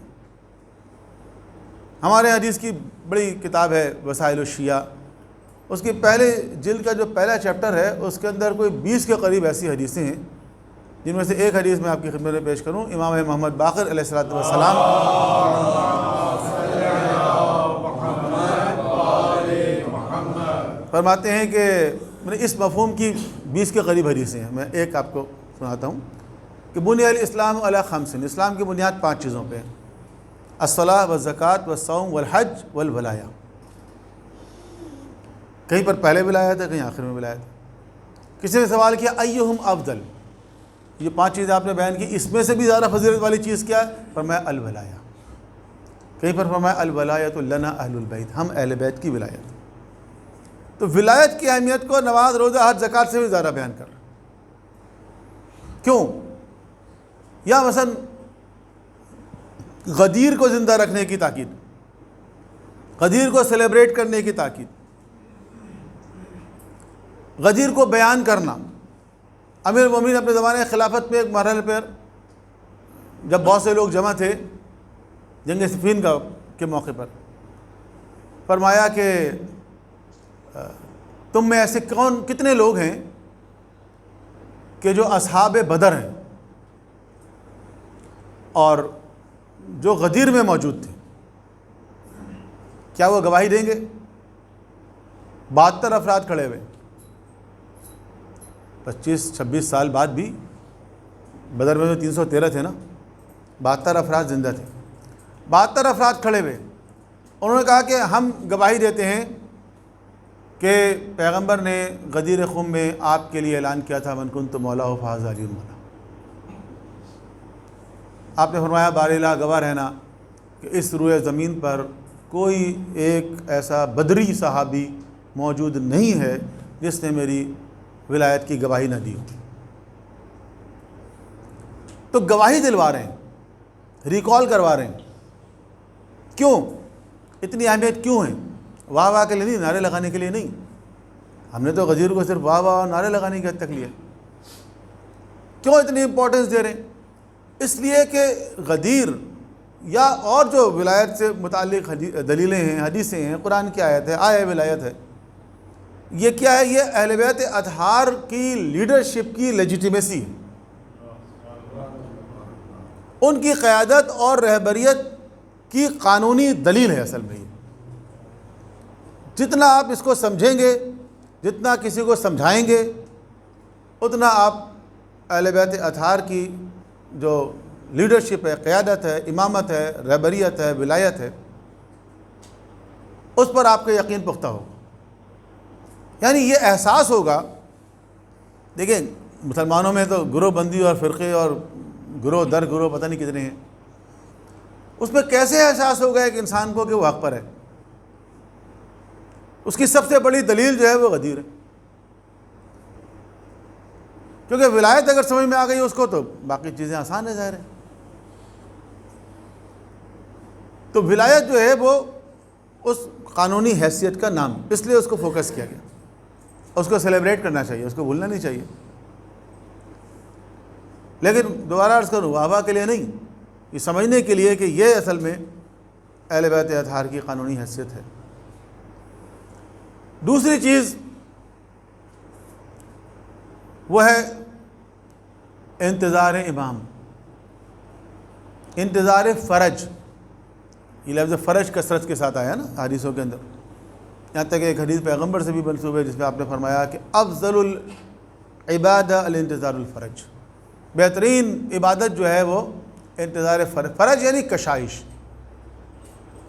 ہمارے حدیث کی بڑی کتاب ہے وسائل الشیعہ، اس کی پہلے جلد کا جو پہلا چیپٹر ہے اس کے اندر کوئی 20 کے قریب ایسی حدیثیں ہیں، جن میں سے ایک حدیث میں آپ کی خدمت میں پیش کروں. امام محمد باقر علیہ السلام فرماتے ہیں کہ اس مفہوم کی 20 کے قریب حدیثیں ہیں. میں ایک آپ کو سناتا ہوں کہ بنی الاسلام علی خمس، اسلام کی بنیاد 5 چیزوں پہ ہے: الصلاۃ والزکوٰۃ والصوم والحج والولایہ. کہیں پر پہلے ولایت ہے، کہیں آخر میں ولایت ہے. کسی نے سوال کیا ایہم افضل، یہ 5 چیزیں آپ نے بیان کی، اس میں سے بھی زیادہ فضیلت والی چیز کیا ہے؟ فرمایا الولایہ. کہیں پر فرمایا الولایۃ لنا اہل البیت، ہم اہل بیت کی ولایت. تو ولایت کی اہمیت کو نماز، روزہ، حج، زکوٰۃ سے بھی زیادہ بیان کر رہا. کیوں؟ یا مثلا غدیر کو زندہ رکھنے کی تاکید، غدیر کو سیلیبریٹ کرنے کی تاکید، غدیر کو بیان کرنا. امیر المومنین اپنے زمانے خلافت میں ایک مرحلے پر جب بہت سے لوگ جمع تھے جنگ صفین کے موقع پر، فرمایا کہ تم میں ایسے کتنے لوگ ہیں کہ جو اصحاب بدر ہیں اور جو غدیر میں موجود تھے، کیا وہ گواہی دیں گے؟ 72 افراد کھڑے ہوئے. 25-26 سال بعد بھی بدر میں تو 313 تھے نا، 72 افراد زندہ تھے. 72 افراد کھڑے ہوئے. انہوں نے کہا کہ ہم گواہی دیتے ہیں کہ پیغمبر نے غدیر خم میں آپ کے لیے اعلان کیا تھا من کنت مولاہ فہذا علی مولا. آپ نے فرمایا بار الہ گواہ رہنا کہ اس روئے زمین پر کوئی ایک ایسا بدری صحابی موجود نہیں ہے جس نے میری ولایت کی گواہی نہ دی ہو. تو گواہی دلوا رہے ہیں، ریکال کروا رہے ہیں. کیوں؟ اتنی اہمیت کیوں ہے؟ واہ واہ کے لیے نہیں، نعرے لگانے کے لیے نہیں. ہم نے تو غدیر کو صرف واہ واہ اور نعرے لگانے کی حد تک لیا. کیوں اتنی امپورٹنس دے رہے ہیں؟ اس لیے کہ غدیر یا اور جو ولایت سے متعلق دلیلیں ہیں، حدیثیں ہیں، قرآن کی آیت ہے، آیہ ولایت ہے، یہ کیا ہے؟ یہ اہل بیت اطہار کی لیڈرشپ کی لیجیٹیمیسی ہے. ان کی قیادت اور رہبریت کی قانونی دلیل ہے اصل میں. یہ جتنا آپ اس کو سمجھیں گے، جتنا کسی کو سمجھائیں گے، اتنا آپ اہل بیت اطہار کی جو لیڈرشپ ہے، قیادت ہے، امامت ہے، رہبریت ہے، ولایت ہے، اس پر آپ کا یقین پختہ ہوگا. یعنی یہ احساس ہوگا. دیکھیں مسلمانوں میں تو گروہ بندی اور فرقے اور گروہ در گروہ پتہ نہیں کتنے ہیں. اس میں کیسے احساس ہوگا ایک انسان کو کہ وہ حق پر ہے؟ اس کی سب سے بڑی دلیل جو ہے وہ غدیر ہے. کیونکہ ولایت اگر سمجھ میں آ گئی اس کو تو باقی چیزیں آسان ہے، ظاہر ہے. تو ولایت جو ہے وہ اس قانونی حیثیت کا نام، اس لیے اس کو فوکس کیا گیا. اس کو سیلیبریٹ کرنا چاہیے، اس کو بھولنا نہیں چاہیے. لیکن دوبارہ عرض کروں، واہ واہ کے لیے نہیں، یہ سمجھنے کے لیے کہ یہ اصل میں اہل بیت اطہار کی قانونی حیثیت ہے. دوسری چیز وہ ہے انتظار امام، انتظار فرج. یہ لفظ فرج کثرت کے ساتھ آیا نا حدیثوں کے اندر. یہاں تک ایک حدیث پیغمبر سے بھی منسوب ہے جس میں آپ نے فرمایا کہ افضل العبادہ الانتظار الفرج. بہترین عبادت جو ہے وہ انتظار فرج. فرج یعنی کشائش.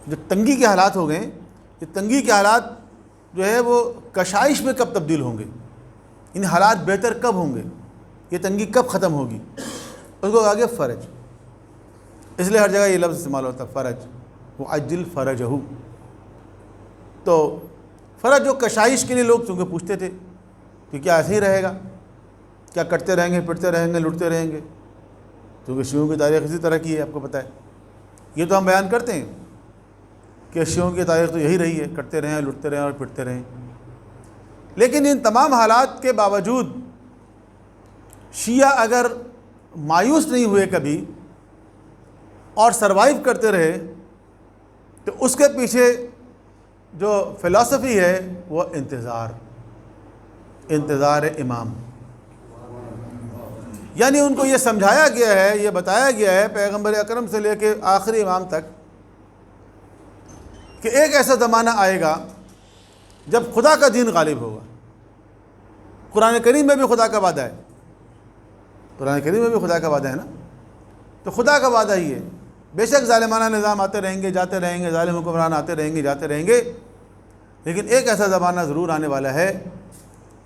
جو تنگی کے حالات ہو گئے، یہ تنگی کے حالات جو ہے وہ کشائش میں کب تبدیل ہوں گے، ان حالات بہتر کب ہوں گے، یہ تنگی کب ختم ہوگی، اس کو کہا گیا فرج. اس لیے ہر جگہ یہ لفظ استعمال ہوتا ہے فرج، وہ عجل فرجہ. تو فرض جو کشائش کے لیے لوگ چونکہ پوچھتے تھے کہ کیا ایسے ہی رہے گا، کیا کرتے رہیں گے، پٹتے رہیں گے، لٹتے رہیں گے، کیونکہ شیعوں کی تاریخ اسی طرح کی ہے، آپ کو پتہ ہے۔ یہ تو ہم بیان کرتے ہیں کہ شیعوں کی تاریخ تو یہی رہی ہے، کرتے رہیں، لٹتے رہیں اور پٹتے رہیں۔ لیکن ان تمام حالات کے باوجود شیعہ اگر مایوس نہیں ہوئے کبھی اور سروائیو کرتے رہے، تو اس کے پیچھے جو فلسفی ہے وہ انتظار امام، یعنی ان کو یہ سمجھایا گیا ہے، یہ بتایا گیا ہے پیغمبر اکرم سے لے کے آخری امام تک کہ ایک ایسا زمانہ آئے گا جب خدا کا دین غالب ہوگا۔ قرآن کریم میں بھی خدا کا وعدہ ہے، قرآن کریم میں بھی خدا کا وعدہ ہے نا، تو خدا کا وعدہ ہی ہے۔ بے شک ظالمانہ نظام آتے رہیں گے، جاتے رہیں گے، ظالم حکمران آتے رہیں گے، جاتے رہیں گے، لیکن ایک ایسا زمانہ ضرور آنے والا ہے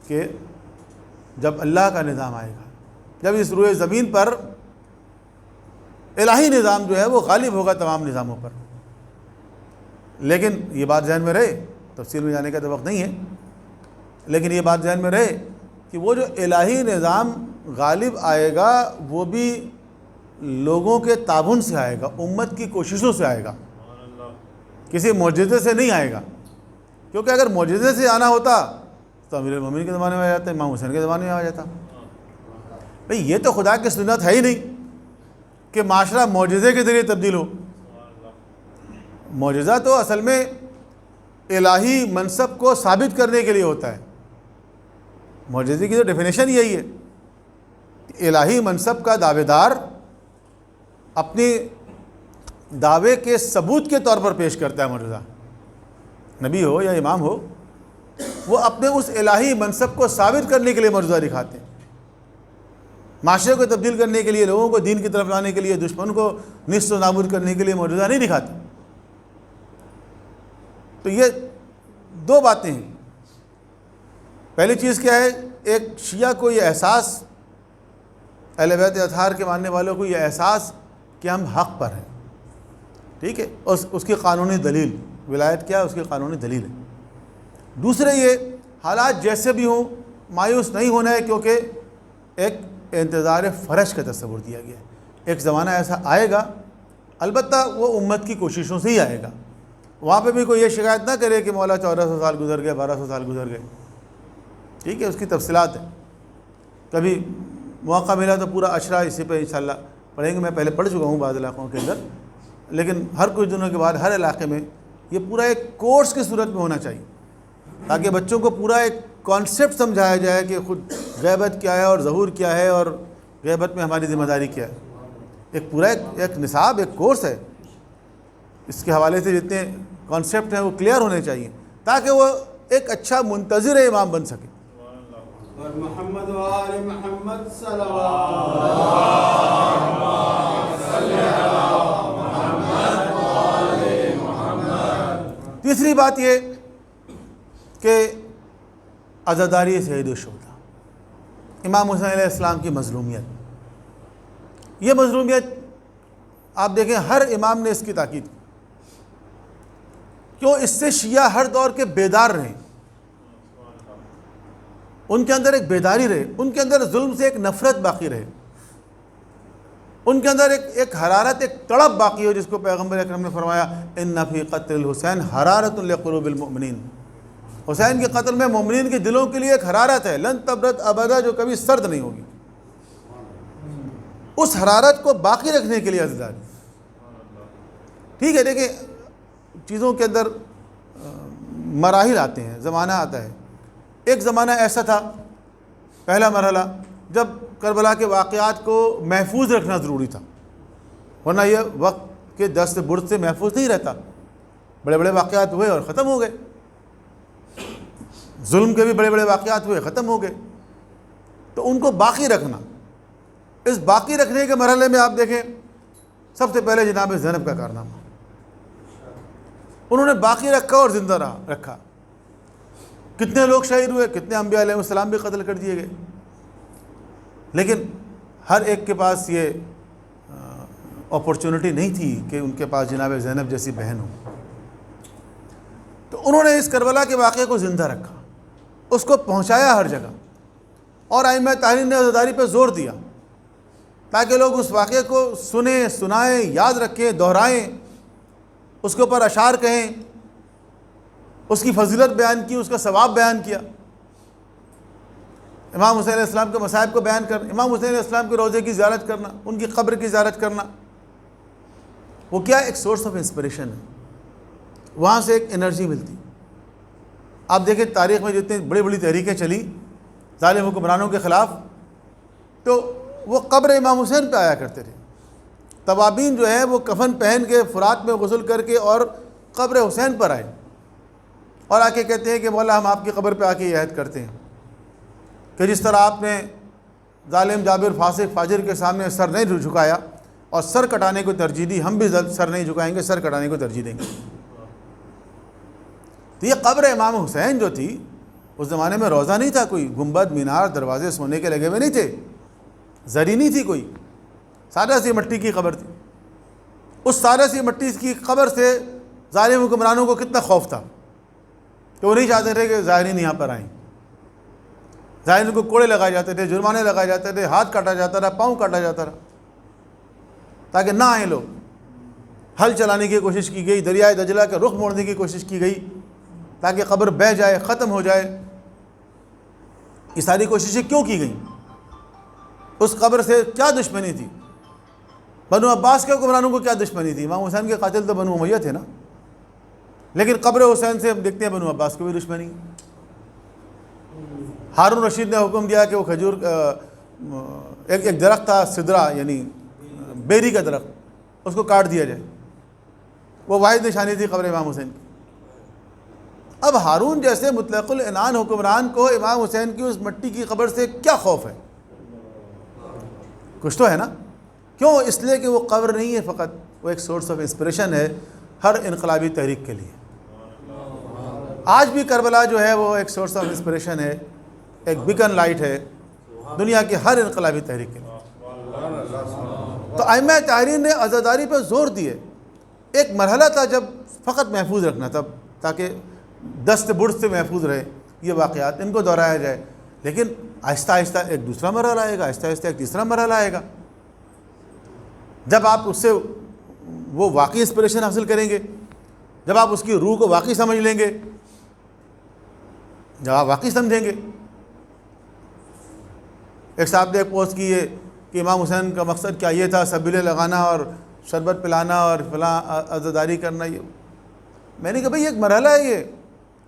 کہ جب اللہ کا نظام آئے گا، جب اس روئے زمین پر الہی نظام جو ہے وہ غالب ہوگا تمام نظاموں پر۔ لیکن یہ بات ذہن میں رہے، تفصیل میں جانے کا تو وقت نہیں ہے، لیکن یہ بات ذہن میں رہے کہ وہ جو الہی نظام غالب آئے گا وہ بھی لوگوں کے تعاون سے آئے گا، امت کی کوششوں سے آئے گا، کسی معجزے سے نہیں آئے گا۔ کیونکہ اگر معجزے سے آنا ہوتا تو امیر المومنین کے زمانے میں آ جاتا، امام حسین کے زمانے میں آ جاتا۔ بھئی یہ تو خدا کی سنت ہے ہی نہیں کہ معاشرہ معجزے کے ذریعے تبدیل ہو۔ معجزہ تو اصل میں الہی منصب کو ثابت کرنے کے لیے ہوتا ہے۔ معجزے کی تو ڈیفینیشن یہی ہے کہ الہی منصب کا دعوے دار اپنی دعوے کے ثبوت کے طور پر پیش کرتا ہے معجزہ، نبی ہو یا امام ہو، وہ اپنے اس الہی منصب کو ثابت کرنے کے لیے معجزہ دکھاتے ہیں، معاشرے کو تبدیل کرنے کے لیے، لوگوں کو دین کی طرف لانے کے لیے، دشمن کو نیست و نابود کرنے کے لیے معجزہ نہیں دکھاتے۔ تو یہ دو باتیں ہیں۔ پہلی چیز کیا ہے، ایک شیعہ کو یہ احساس، اہل بیت اطہار کے ماننے والوں کو یہ احساس کہ ہم حق پر ہیں، ٹھیک ہے، اس کی قانونی دلیل، ولایت کیا ہے اس کی قانونی دلیل ہے۔ دوسرے یہ حالات جیسے بھی ہوں مایوس نہیں ہونا ہے، کیونکہ ایک انتظار فرج کا تصور دیا گیا ہے۔ ایک زمانہ ایسا آئے گا، البتہ وہ امت کی کوششوں سے ہی آئے گا۔ وہاں پہ بھی کوئی یہ شکایت نہ کرے کہ مولا 1400 سال گزر گئے، 1200 سال گزر گئے، ٹھیک ہے، اس کی تفصیلات ہیں، کبھی موقع ملا تو پورا اشرا اسی پہ انشاءاللہ پڑھیں گے۔ میں پہلے پڑھ چکا ہوں بعض علاقوں کے اندر، لیکن ہر کچھ دنوں کے بعد ہر علاقے میں یہ پورا ایک کورس کی صورت میں ہونا چاہیے، تاکہ بچوں کو پورا ایک کانسیپٹ سمجھایا جائے کہ خود غیبت کیا ہے اور ظہور کیا ہے اور غیبت میں ہماری ذمہ داری کیا ہے۔ ایک پورا ایک نصاب، ایک کورس ہے، اس کے حوالے سے جتنے کانسیپٹ ہیں وہ کلیئر ہونے چاہیے تاکہ وہ ایک اچھا منتظر امام بن سکے۔ محمد وآل محمد صلوات۔ تیسری بات یہ کہ عزاداری سید الشہداء، امام حسین علیہ السلام کی مظلومیت، یہ مظلومیت آپ دیکھیں ہر امام نے اس کی تاکید کی، کیوں؟ اس سے شیعہ ہر دور کے بیدار رہے، ان کے اندر ایک بیداری رہے، ان کے اندر ظلم سے ایک نفرت باقی رہے، ان کے اندر ایک حرارت، ایک تڑپ باقی ہو، جس کو پیغمبر اکرم نے فرمایا ان فی قتل الحسین حرارت لقلوب المؤمنین، حسین کے قتل میں مومنین کے دلوں کے لیے ایک حرارت ہے، لن تبرد ابدا، جو کبھی سرد نہیں ہوگی۔ اس حرارت کو باقی رکھنے کے لیے عزاداری، ٹھیک ہے۔ دیکھیں چیزوں کے اندر مراحل آتے ہیں، زمانہ آتا ہے۔ ایک زمانہ ایسا تھا، پہلا مرحلہ، جب کربلا کے واقعات کو محفوظ رکھنا ضروری تھا، ورنہ یہ وقت کے دست برد سے محفوظ نہیں رہتا، بڑے بڑے واقعات ہوئے اور ختم ہو گئے، ظلم کے بھی بڑے بڑے واقعات ہوئے، ختم ہو گئے، تو ان کو باقی رکھنا، اس باقی رکھنے کے مرحلے میں آپ دیکھیں سب سے پہلے جناب زینب کا کارنامہ، انہوں نے باقی رکھا اور زندہ رکھا۔ کتنے لوگ شہید ہوئے، کتنے انبیاء علیہ السلام بھی قتل کر دیے گئے، لیکن ہر ایک کے پاس یہ اپورچونٹی نہیں تھی کہ ان کے پاس جناب زینب جیسی بہن ہو۔ تو انہوں نے اس کربلا کے واقعے کو زندہ رکھا، اس کو پہنچایا ہر جگہ، اور ائمہ تحریر نے عزاداری پہ زور دیا تاکہ لوگ اس واقعے کو سنیں، سنائیں، یاد رکھیں، دہرائیں، اس کے اوپر اشعار کہیں، اس کی فضیلت بیان کی، اس کا ثواب بیان کیا، امام حسین علیہ السلام کے مصائب کو بیان کرنا، امام حسین علیہ السلام کے روضے کی زیارت کرنا، ان کی قبر کی زیارت کرنا، وہ کیا ایک سورس آف انسپریشن ہے، وہاں سے ایک انرجی ملتی۔ آپ دیکھیں تاریخ میں جتنی بڑی بڑی تحریکیں چلی ظالم حکمرانوں کے خلاف، تو وہ قبر امام حسین پہ آیا کرتے تھے۔ توابین جو ہے وہ کفن پہن کے فرات میں غسل کر کے اور قبر حسین پر آئے اور آ کے کہتے ہیں کہ مولا ہم آپ کی قبر پہ آ کے یہ عہد کرتے ہیں کہ جس طرح آپ نے ظالم جابر فاسق فاجر کے سامنے سر نہیں جھکایا اور سر کٹانے کو ترجیح دی، ہم بھی سر نہیں جھکائیں گے، سر کٹانے کو ترجیح دیں گے۔ تو یہ قبر امام حسین جو تھی، اس زمانے میں روضہ نہیں تھا، کوئی گنبد مینار دروازے سونے کے لگے ہوئے نہیں تھے، زری نہیں تھی کوئی، سادہ سی مٹی کی قبر تھی۔ اس سادہ سی مٹی کی قبر سے ظالم حکمرانوں کو کتنا خوف تھا کہ وہ نہیں چاہتے تھے کہ ظاہرین یہاں پر آئیں۔ ظاہرین کو کوڑے لگائے جاتے تھے، جرمانے لگائے جاتے تھے، ہاتھ کاٹا جاتا رہا، پاؤں کاٹا جاتا رہا تاکہ نہ آئیں لوگ۔ ہل چلانے کی کوشش کی گئی، دریائے دجلہ کے رخ موڑنے کی کوشش کی گئی تاکہ قبر بہہ جائے، ختم ہو جائے۔ یہ ساری کوششیں کیوں کی گئیں؟ اس قبر سے کیا دشمنی تھی؟ بنو عباس کے حکمرانوں کو کیا دشمنی تھی؟ امام حسین کے قاتل تو بنو امیہ تھے نا، لیکن قبر حسین سے ہم دیکھتے ہیں بنو عباس کو بھی دشمنی۔ ہارون رشید نے حکم دیا کہ وہ کھجور ایک درخت تھا سدرا، یعنی بیری کا درخت، اس کو کاٹ دیا جائے، وہ واحد نشانی تھی قبر امام حسین کی۔ اب ہارون جیسے مطلق العنان حکمران کو امام حسین کی اس مٹی کی قبر سے کیا خوف ہے؟ کچھ تو ہے نا۔ کیوں؟ اس لیے کہ وہ قبر نہیں ہے فقط، وہ ایک سورس آف انسپریشن ہے ہر انقلابی تحریک کے لیے۔ آج بھی کربلا جو ہے وہ ایک سورس آف انسپریشن ہے، ایک بیکن لائٹ ہے دنیا کی ہر انقلابی تحریک کے لیے۔ تو ائمہ تحریر نے عزاداری پہ زور دیے۔ ایک مرحلہ تھا جب فقط محفوظ رکھنا تھا تاکہ دست برد سے محفوظ رہے یہ واقعات، ان کو دہرایا جائے، لیکن آہستہ آہستہ ایک دوسرا مرحلہ آئے گا، آہستہ آہستہ ایک تیسرا مرحلہ آئے گا۔ جب آپ اس سے وہ واقعی انسپریشن حاصل کریں گے، جب آپ اس کی روح کو واقعی سمجھ لیں گے، جب آپ واقعی سمجھیں گے۔ ایک صاحب نے ایک پوسٹ کی ہے کہ امام حسین کا مقصد کیا یہ تھا، سبیلے لگانا اور شربت پلانا اور فلاں عزاداری کرنا۔ یہ میں نے کہا بھائی ایک مرحلہ ہے،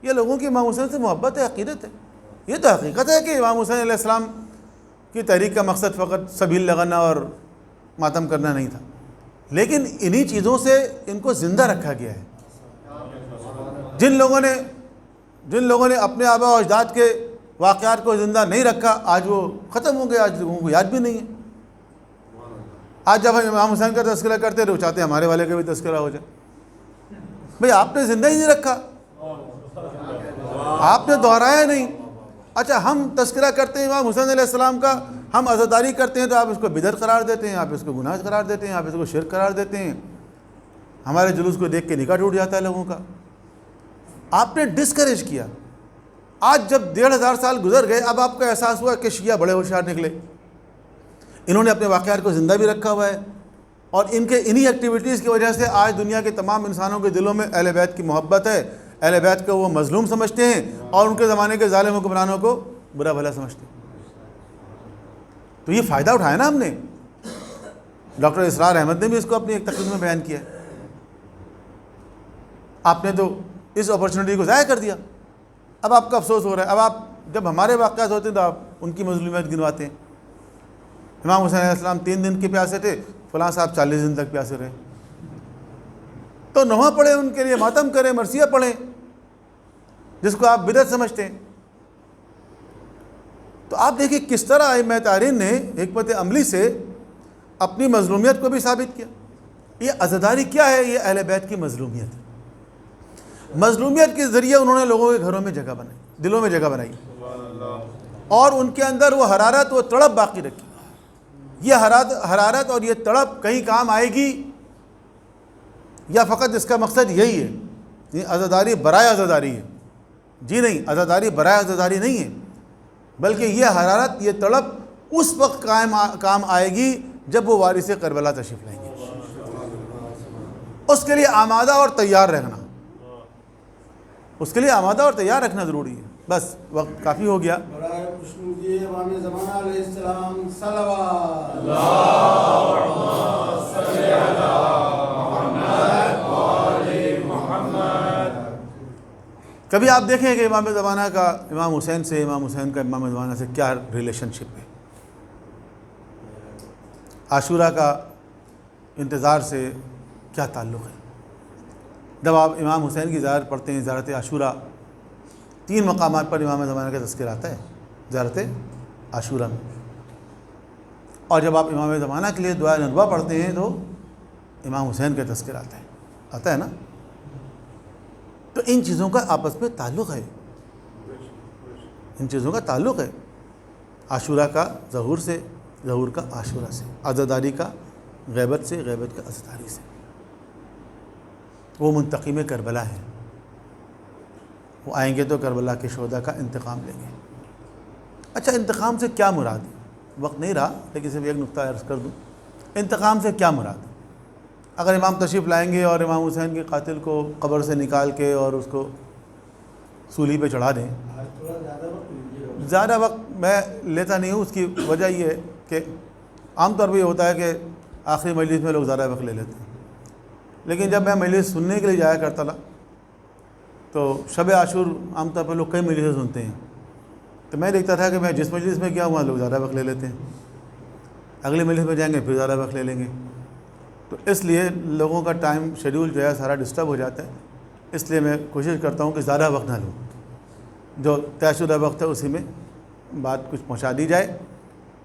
یہ لوگوں کی امام حسین سے محبت ہے، عقیدت ہے۔ یہ تو حقیقت ہے کہ امام حسین علیہ السلام کی تحریک کا مقصد فقط سبیل لگانا اور ماتم کرنا نہیں تھا، لیکن انہی چیزوں سے ان کو زندہ رکھا گیا ہے۔ جن لوگوں نے اپنے آباء و اجداد کے واقعات کو زندہ نہیں رکھا، آج وہ ختم ہو گئے، آج لوگوں کو یاد بھی نہیں ہے۔ آج جب ہم امام حسین کا تذکرہ کرتے ہیں تو چاہتے ہیں ہمارے والے کا بھی تذکرہ ہو جائے۔ بھئی آپ نے زندہ ہی نہیں رکھا، آپ نے دہرایا نہیں۔ اچھا ہم تذکرہ کرتے ہیں امام حسین علیہ السلام کا، ہم عزاداری کرتے ہیں تو آپ اس کو بدعت قرار دیتے ہیں، آپ اس کو گناہ قرار دیتے ہیں، آپ اس کو شرک قرار دیتے ہیں۔ ہمارے جلوس کو دیکھ کے نکاح ٹوٹ جاتا ہے لوگوں کا۔ آپ نے ڈسکریج کیا۔ آج جب 1500 سال گزر گئے، اب آپ کا احساس ہوا کہ شیعہ بڑے ہوشیار نکلے، انہوں نے اپنے واقعات کو زندہ بھی رکھا ہوا ہے، اور ان کے انہی ایکٹیویٹیز کی وجہ سے آج دنیا کے تمام انسانوں کے دلوں میں اہل بیت کی محبت ہے، اہل بیت کو وہ مظلوم سمجھتے ہیں اور ان کے زمانے کے ظالم حکمرانوں کو برا بھلا سمجھتے ہیں۔ تو یہ فائدہ اٹھایا نا ہم نے۔ ڈاکٹر اسرار احمد نے بھی اس کو اپنی ایک تقریر میں بیان کیا ہے۔ آپ نے تو اس اپرچونٹی کو ضائع کر دیا، اب آپ کا افسوس ہو رہا ہے۔ اب آپ جب ہمارے واقعات ہوتے ہیں تو آپ ان کی مظلومیت گنواتے ہیں۔ امام حسین علیہ السلام 3 دن کے پیاسے تھے، فلاں صاحب 40 دن تک پیاسے رہے، تو نوحہ پڑھیں، ان کے لیے ماتم کریں، مرثیہ پڑھیں، جس کو آپ بدعت سمجھتے ہیں۔ تو آپ دیکھیں کس طرح ائمہ تحریر نے حکمت عملی سے اپنی مظلومیت کو بھی ثابت کیا۔ یہ عزاداری کیا ہے؟ یہ اہل بیت کی مظلومیت ہے۔ مظلومیت کے ذریعے انہوں نے لوگوں کے گھروں میں جگہ بنائی، دلوں میں جگہ بنائی، اور ان کے اندر وہ حرارت، وہ تڑپ باقی رکھی۔ یہ حرارت اور یہ تڑپ کہیں کام آئے گی، یا فقط اس کا مقصد یہی ہے یہ عزاداری برائے عزاداری ہے، جی نہیں، عزاداری برائے عزاداری نہیں ہے، بلکہ یہ حرارت، یہ تڑپ اس وقت کام آئے گی جب وہ وارث کربلا تشریف لائیں گے۔ اس کے لیے آمادہ اور تیار رہنا، اس کے لیے آمادہ اور تیار رکھنا ضروری ہے۔ بس وقت کافی ہو گیا۔ برائے خوشنودی امام زمانہ علیہ السلام صلوات کبھی آپ دیکھیں کہ امام زمانہ کا امام حسین سے، امام حسین کا امام زمانہ سے کیا ریلیشن شپ ہے، عاشورہ کا انتظار سے کیا تعلق ہے۔ جب آپ امام حسین کی زیارت پڑھتے ہیں، زیارت عاشورہ، 3 مقامات پر امام زمانہ کا تذکر آتا ہے زیارت عاشورہ میں، اور جب آپ امام زمانہ کے لیے دعا ندوہ پڑھتے ہیں تو امام حسین کا تذکر آتا ہے نا۔ تو ان چیزوں کا آپس میں تعلق ہے، ان چیزوں کا تعلق ہے، عاشورہ کا ظہور سے، ظہور کا عاشورہ سے، عزاداری کا غیبت سے، غیبت کا عزاداری سے۔ وہ منتقم کربلا ہیں، وہ آئیں گے تو کربلا کے شہداء کا انتقام لیں گے۔ اچھا، انتقام سے کیا مراد ہے؟ وقت نہیں رہا لیکن صرف ایک نقطہ عرض کر دوں، انتقام سے کیا مراد ہے؟ اگر امام تشریف لائیں گے اور امام حسین کے قاتل کو قبر سے نکال کے اور اس کو سولی پہ چڑھا دیں، زیادہ وقت میں لیتا نہیں ہوں، اس کی وجہ یہ ہے کہ عام طور پہ یہ ہوتا ہے کہ آخری مجلس میں لوگ زیادہ وقت لے لیتے ہیں، لیکن جب میں مجلس سننے کے لیے جایا کرتا تھا تو شب عاشور عام طور پر لوگ کئی مجلسیں سنتے ہیں، تو میں دیکھتا تھا کہ میں جس مجلس میں گیا وہاں لوگ زیادہ وقت لے لیتے ہیں، اگلے مجلس میں جائیں گے پھر زیادہ وقت لے لیں گے، تو اس لیے لوگوں کا ٹائم شیڈول جو ہے سارا ڈسٹرب ہو جاتا ہے۔ اس لیے میں کوشش کرتا ہوں کہ زیادہ وقت نہ لوں، جو طے شدہ وقت ہے اسی میں بات کچھ پہنچا دی جائے۔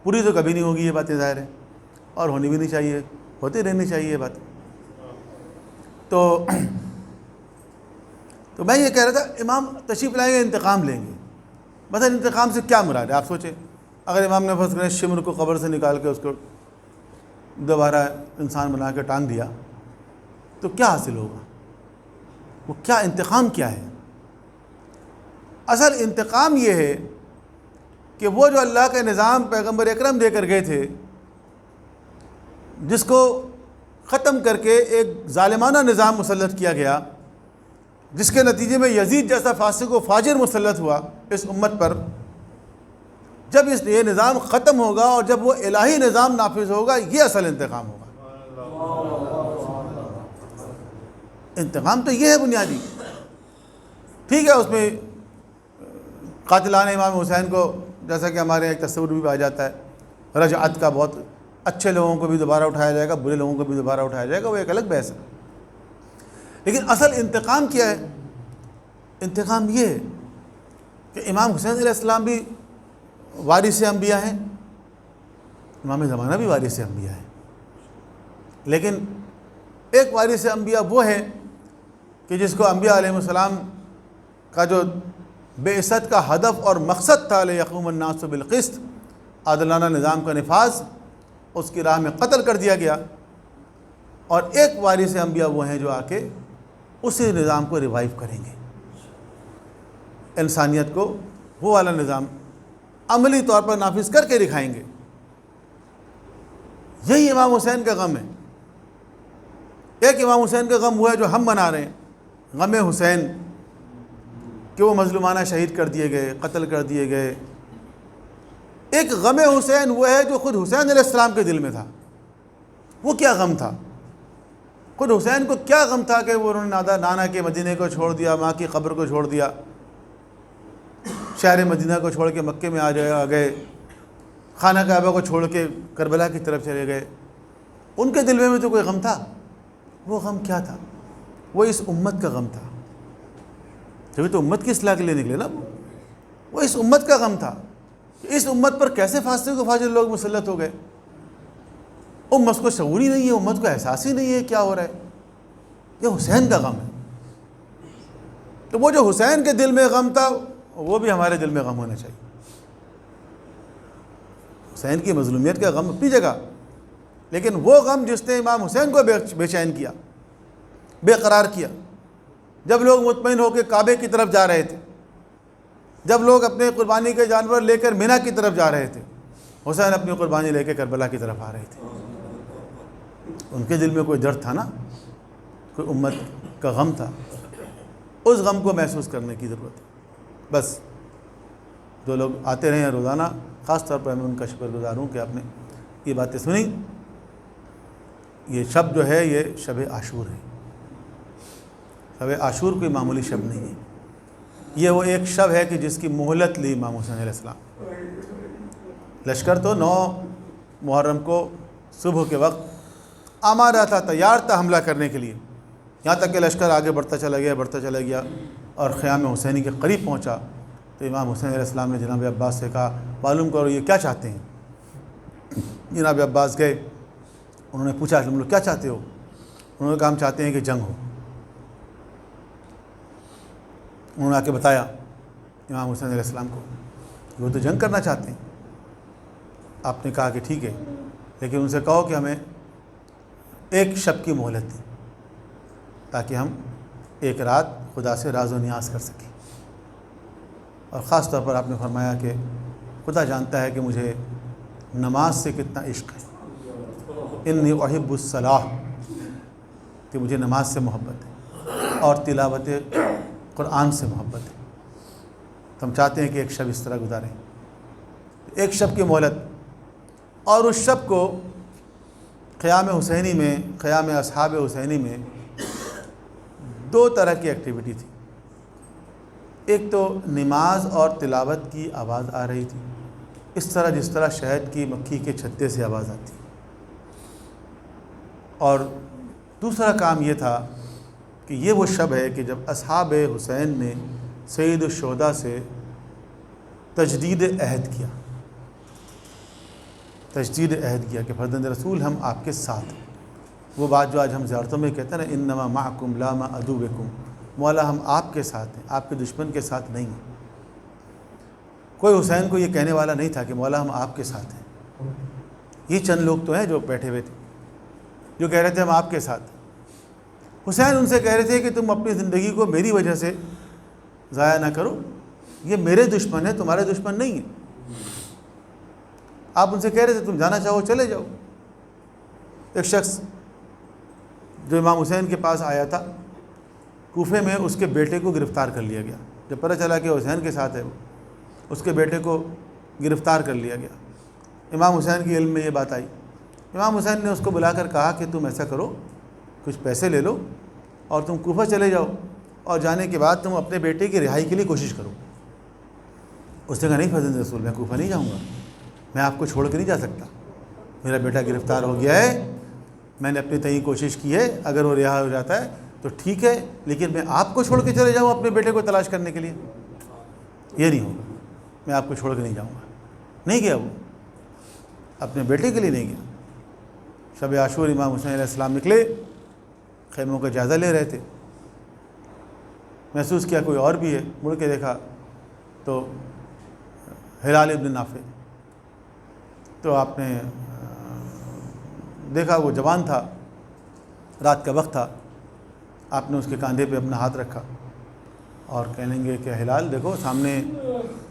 پوری تو کبھی نہیں ہوگی یہ باتیں، ظاہر ہے، اور ہونی بھی نہیں چاہیے، ہوتی رہنی چاہیے یہ بات۔ تو میں یہ کہہ رہا تھا، امام تشریف لائیں گے، انتقام لیں گے۔ مثلا انتقام سے کیا مراد ہے؟ آپ سوچیں، اگر امام نے فرض کریں شمر کو قبر سے نکال کے اس کو دوبارہ انسان بنا کے ٹانگ دیا تو کیا حاصل ہوگا؟ وہ کیا انتقام کیا ہے؟ اصل انتقام یہ ہے کہ وہ جو اللہ کا نظام پیغمبر اکرم دے کر گئے تھے، جس کو ختم کر کے ایک ظالمانہ نظام مسلط کیا گیا، جس کے نتیجے میں یزید جیسا فاسق و فاجر مسلط ہوا اس امت پر، جب یہ نظام ختم ہوگا اور جب وہ الہی نظام نافذ ہوگا، یہ اصل انتقام ہوگا۔ انتقام تو یہ ہے بنیادی۔ ٹھیک ہے، اس میں قاتلان امام حسین کو، جیسا کہ ہمارے ایک تصور بھی پایا جاتا ہے، رجعت کا، بہت اچھے لوگوں کو بھی دوبارہ اٹھایا جائے گا، برے لوگوں کو بھی دوبارہ اٹھایا جائے گا، وہ ایک الگ بحث ہے۔ لیکن اصل انتقام کیا ہے؟ انتقام یہ ہے کہ امام حسین علیہ السلام بھی وارث انبیاء ہیں، امام زمانہ بھی وارث انبیاء ہیں، لیکن ایک وارث انبیاء وہ ہے کہ جس کو انبیاء علیہ السلام کا جو بعثت کا ہدف اور مقصد تھا، لیقوم الناس بالقسط، عادلانہ نظام کا نفاذ، اس کی راہ میں قتل کر دیا گیا، اور ایک وارث انبیاء وہ ہیں جو آ کے اسی نظام کو ریوائیو کریں گے، انسانیت کو وہ والا نظام عملی طور پر نافذ کر کے دکھائیں گے۔ یہی امام حسین کا غم ہے۔ ایک امام حسین کا غم وہ ہے جو ہم منا رہے ہیں، غم حسین، کہ وہ مظلومانہ شہید کر دیے گئے، قتل کر دیے گئے۔ ایک غم حسین وہ ہے جو خود حسین علیہ السلام کے دل میں تھا۔ وہ کیا غم تھا؟ خود حسین کو کیا غم تھا کہ وہ انہوں نے نانا کے مدینے کو چھوڑ دیا، ماں کی قبر کو چھوڑ دیا، شہر مدینہ کو چھوڑ کے مکے میں آ گئے، خانہ کعبہ کو چھوڑ کے کربلا کی طرف چلے گئے۔ ان کے دل میں بھی تو کوئی غم تھا۔ وہ غم کیا تھا؟ وہ اس امت کا غم تھا، جبھی تو امت کی اصلاح کے لیے نکلے نا۔ وہ اس امت کا غم تھا کہ اس امت پر کیسے فاسق و فاجر لوگ مسلط ہو گئے۔ امت کو شعور ہی نہیں ہے، امت کو احساس ہی نہیں ہے کیا ہو رہا ہے۔ یہ حسین کا غم ہے۔ تو وہ جو حسین کے دل میں غم تھا، وہ بھی ہمارے دل میں غم ہونا چاہیے۔ حسین کی مظلومیت کا غم اپنی جگہ، لیکن وہ غم جس نے امام حسین کو بے چین کیا، بے قرار کیا، جب لوگ مطمئن ہو کے کعبے کی طرف جا رہے تھے، جب لوگ اپنے قربانی کے جانور لے کر مینا کی طرف جا رہے تھے، حسین اپنی قربانی لے کے کربلا کی طرف آ رہے تھے۔ ان کے دل میں کوئی درد تھا نا، کوئی امت کا غم تھا، اس غم کو محسوس کرنے کی ضرورت ہے۔ بس جو لوگ آتے رہے ہیں روزانہ، خاص طور پر میں ان کا شکر گزار ہوں کہ آپ نے یہ باتیں سنی۔ یہ شب جو ہے یہ شب عاشور ہے۔ شب عاشور کوئی معمولی شب نہیں ہے، یہ وہ ایک شب ہے کہ جس کی مہلت لی امام حسین علیہ السلام۔ لشکر تو 9 محرم کو صبح کے وقت آمادہ تھا، تیار تھا حملہ کرنے کے لیے، یہاں تک کہ لشکر آگے بڑھتا چلا گیا اور خیام حسینی کے قریب پہنچا تو امام حسین علیہ السلام نے جناب عباس سے کہا معلوم کرو یہ کیا چاہتے ہیں۔ جناب عباس گئے، انہوں نے پوچھا تم لوگ کیا چاہتے ہو؟ انہوں نے کہا ہم چاہتے ہیں کہ جنگ ہو۔ انہوں نے آ کے بتایا امام حسین علیہ السلام کو کہ وہ تو جنگ کرنا چاہتے ہیں۔ آپ نے کہا کہ ٹھیک ہے، لیکن ان سے کہو کہ ہمیں ایک شب کی مہلت دیں تاکہ ہم ایک رات خدا سے راز و نیاز کر سکیں۔ اور خاص طور پر آپ نے فرمایا کہ خدا جانتا ہے کہ مجھے نماز سے کتنا عشق ہے، انی احب الصلاۃ، کہ مجھے نماز سے محبت ہے اور تلاوت قرآن سے محبت ہے۔ تو ہم چاہتے ہیں کہ ایک شب اس طرح گزاریں، ایک شب کی مہلت۔ اور اس شب کو قیام حسینی میں، قیام اصحاب حسینی میں 2 طرح کی ایکٹیویٹی تھی۔ ایک تو نماز اور تلاوت کی آواز آ رہی تھی، اس طرح جس طرح شہد کی مکھی کے چھتے سے آواز آتی، اور دوسرا کام یہ تھا کہ یہ وہ شب ہے کہ جب اصحاب حسین نے سید الشہداء سے تجدید عہد کیا، کہ فرزند رسول ہم آپ کے ساتھ ہیں۔ وہ بات جو آج ہم زیارتوں میں کہتے ہیں نا انما معکم لا مع عدوکم، مولا ہم آپ کے ساتھ ہیں، آپ کے دشمن کے ساتھ نہیں ہیں۔ کوئی حسین کو یہ کہنے والا نہیں تھا کہ مولا ہم آپ کے ساتھ ہیں۔ یہ چند لوگ تو ہیں جو بیٹھے ہوئے تھے جو کہہ رہے تھے ہم آپ کے ساتھ ہیں۔ حسین ان سے کہہ رہے تھے کہ تم اپنی زندگی کو میری وجہ سے ضائع نہ کرو، یہ میرے دشمن ہیں، تمہارے دشمن نہیں ہیں۔ آپ ان سے کہہ رہے تھے تم جانا چاہو چلے جاؤ۔ ایک شخص جو امام حسین کے پاس آیا تھا کوفے میں، اس کے بیٹے کو گرفتار کر لیا گیا۔ جب پتہ چلا کہ حسین کے ساتھ ہے وہ، اس کے بیٹے کو گرفتار کر لیا گیا۔ امام حسین کے علم میں یہ بات آئی۔ امام حسین نے اس کو بلا کر کہا کہ تم ایسا کرو، کچھ پیسے لے لو اور تم کوفہ چلے جاؤ، اور جانے کے بعد تم اپنے بیٹے کی رہائی کے لیے کوشش کرو۔ اس نے کہا نہیں فرزند رسول، میں کوفہ نہیں جاؤں گا، میں آپ کو چھوڑ کے نہیں جا سکتا، میرا بیٹا گرفتار ہو گیا ہے، میں نے اپنی تئیں کوشش کی ہے، اگر وہ رہا ہو جاتا ہے تو ٹھیک ہے، لیکن میں آپ کو چھوڑ کے چلے جاؤں اپنے بیٹے کو تلاش کرنے کے لیے، یہ نہیں ہوگا، میں آپ کو چھوڑ کے نہیں جاؤں گا۔ نہیں گیا، وہ اپنے بیٹے کے لیے نہیں گیا۔ شب عاشور امام حسین علیہ السلام نکلے، خیموں کا جائزہ لے رہے تھے، محسوس کیا کوئی اور بھی ہے، مڑ کے دیکھا تو ہلال ابن نافع، تو آپ نے دیکھا وہ جوان تھا، رات کا وقت تھا، آپ نے اس کے کاندھے پہ اپنا ہاتھ رکھا اور کہیں گے کہ ہلال دیکھو سامنے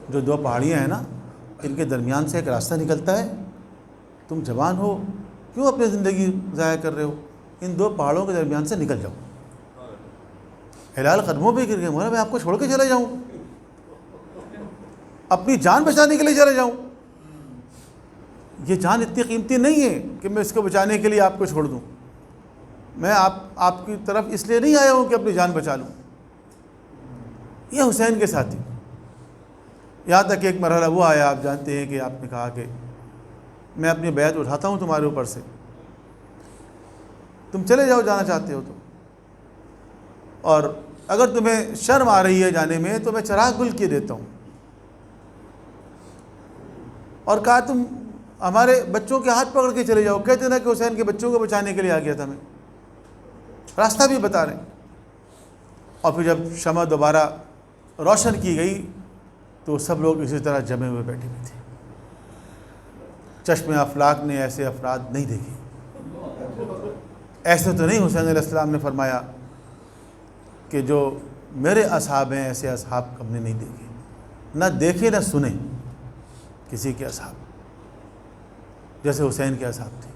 جو 2 پہاڑیاں ہیں نا، ان کے درمیان سے ایک راستہ نکلتا ہے، تم جوان ہو کیوں اپنی زندگی ضائع کر رہے ہو، ان 2 پہاڑوں کے درمیان سے نکل جاؤ۔ ہلال قدموں پہ گر گئے، مولا میں آپ کو چھوڑ کے چلے جاؤں، اپنی جان بچانے کے لیے چلے جاؤں؟ یہ جان اتنی قیمتی نہیں ہے کہ میں اس کو بچانے کے لیے آپ کو چھوڑ دوں، میں آپ کی طرف اس لیے نہیں آیا ہوں کہ اپنی جان بچا لوں۔ یہ حسین کے ساتھی، یہاں تک کہ ایک مرحلہ وہ آیا، آپ جانتے ہیں کہ آپ نے کہا کہ میں اپنی بیعت اٹھاتا ہوں تمہارے اوپر سے، تم چلے جاؤ جانا چاہتے ہو تو، اور اگر تمہیں شرم آ رہی ہے جانے میں تو میں چراغ گل کیے دیتا ہوں، اور کہا تم ہمارے بچوں کے ہاتھ پکڑ کے چلے جاؤ، کہتے نا کہ حسین کے بچوں کو بچانے کے لیے آ گیا تھا، میں راستہ بھی بتا رہے ہیں۔ اور پھر جب شمع دوبارہ روشن کی گئی تو سب لوگ اسی طرح جمے ہوئے بیٹھے ہوئے تھے۔ چشم افلاک نے ایسے افراد نہیں دیکھے، ایسے تو نہیں حسین علیہ السلام نے فرمایا کہ جو میرے اصحاب ہیں ایسے اصحاب ہم نے نہیں دیکھے، نہ دیکھے نہ سنے کسی کے اصحاب جیسے حسین کے اصحاب تھے۔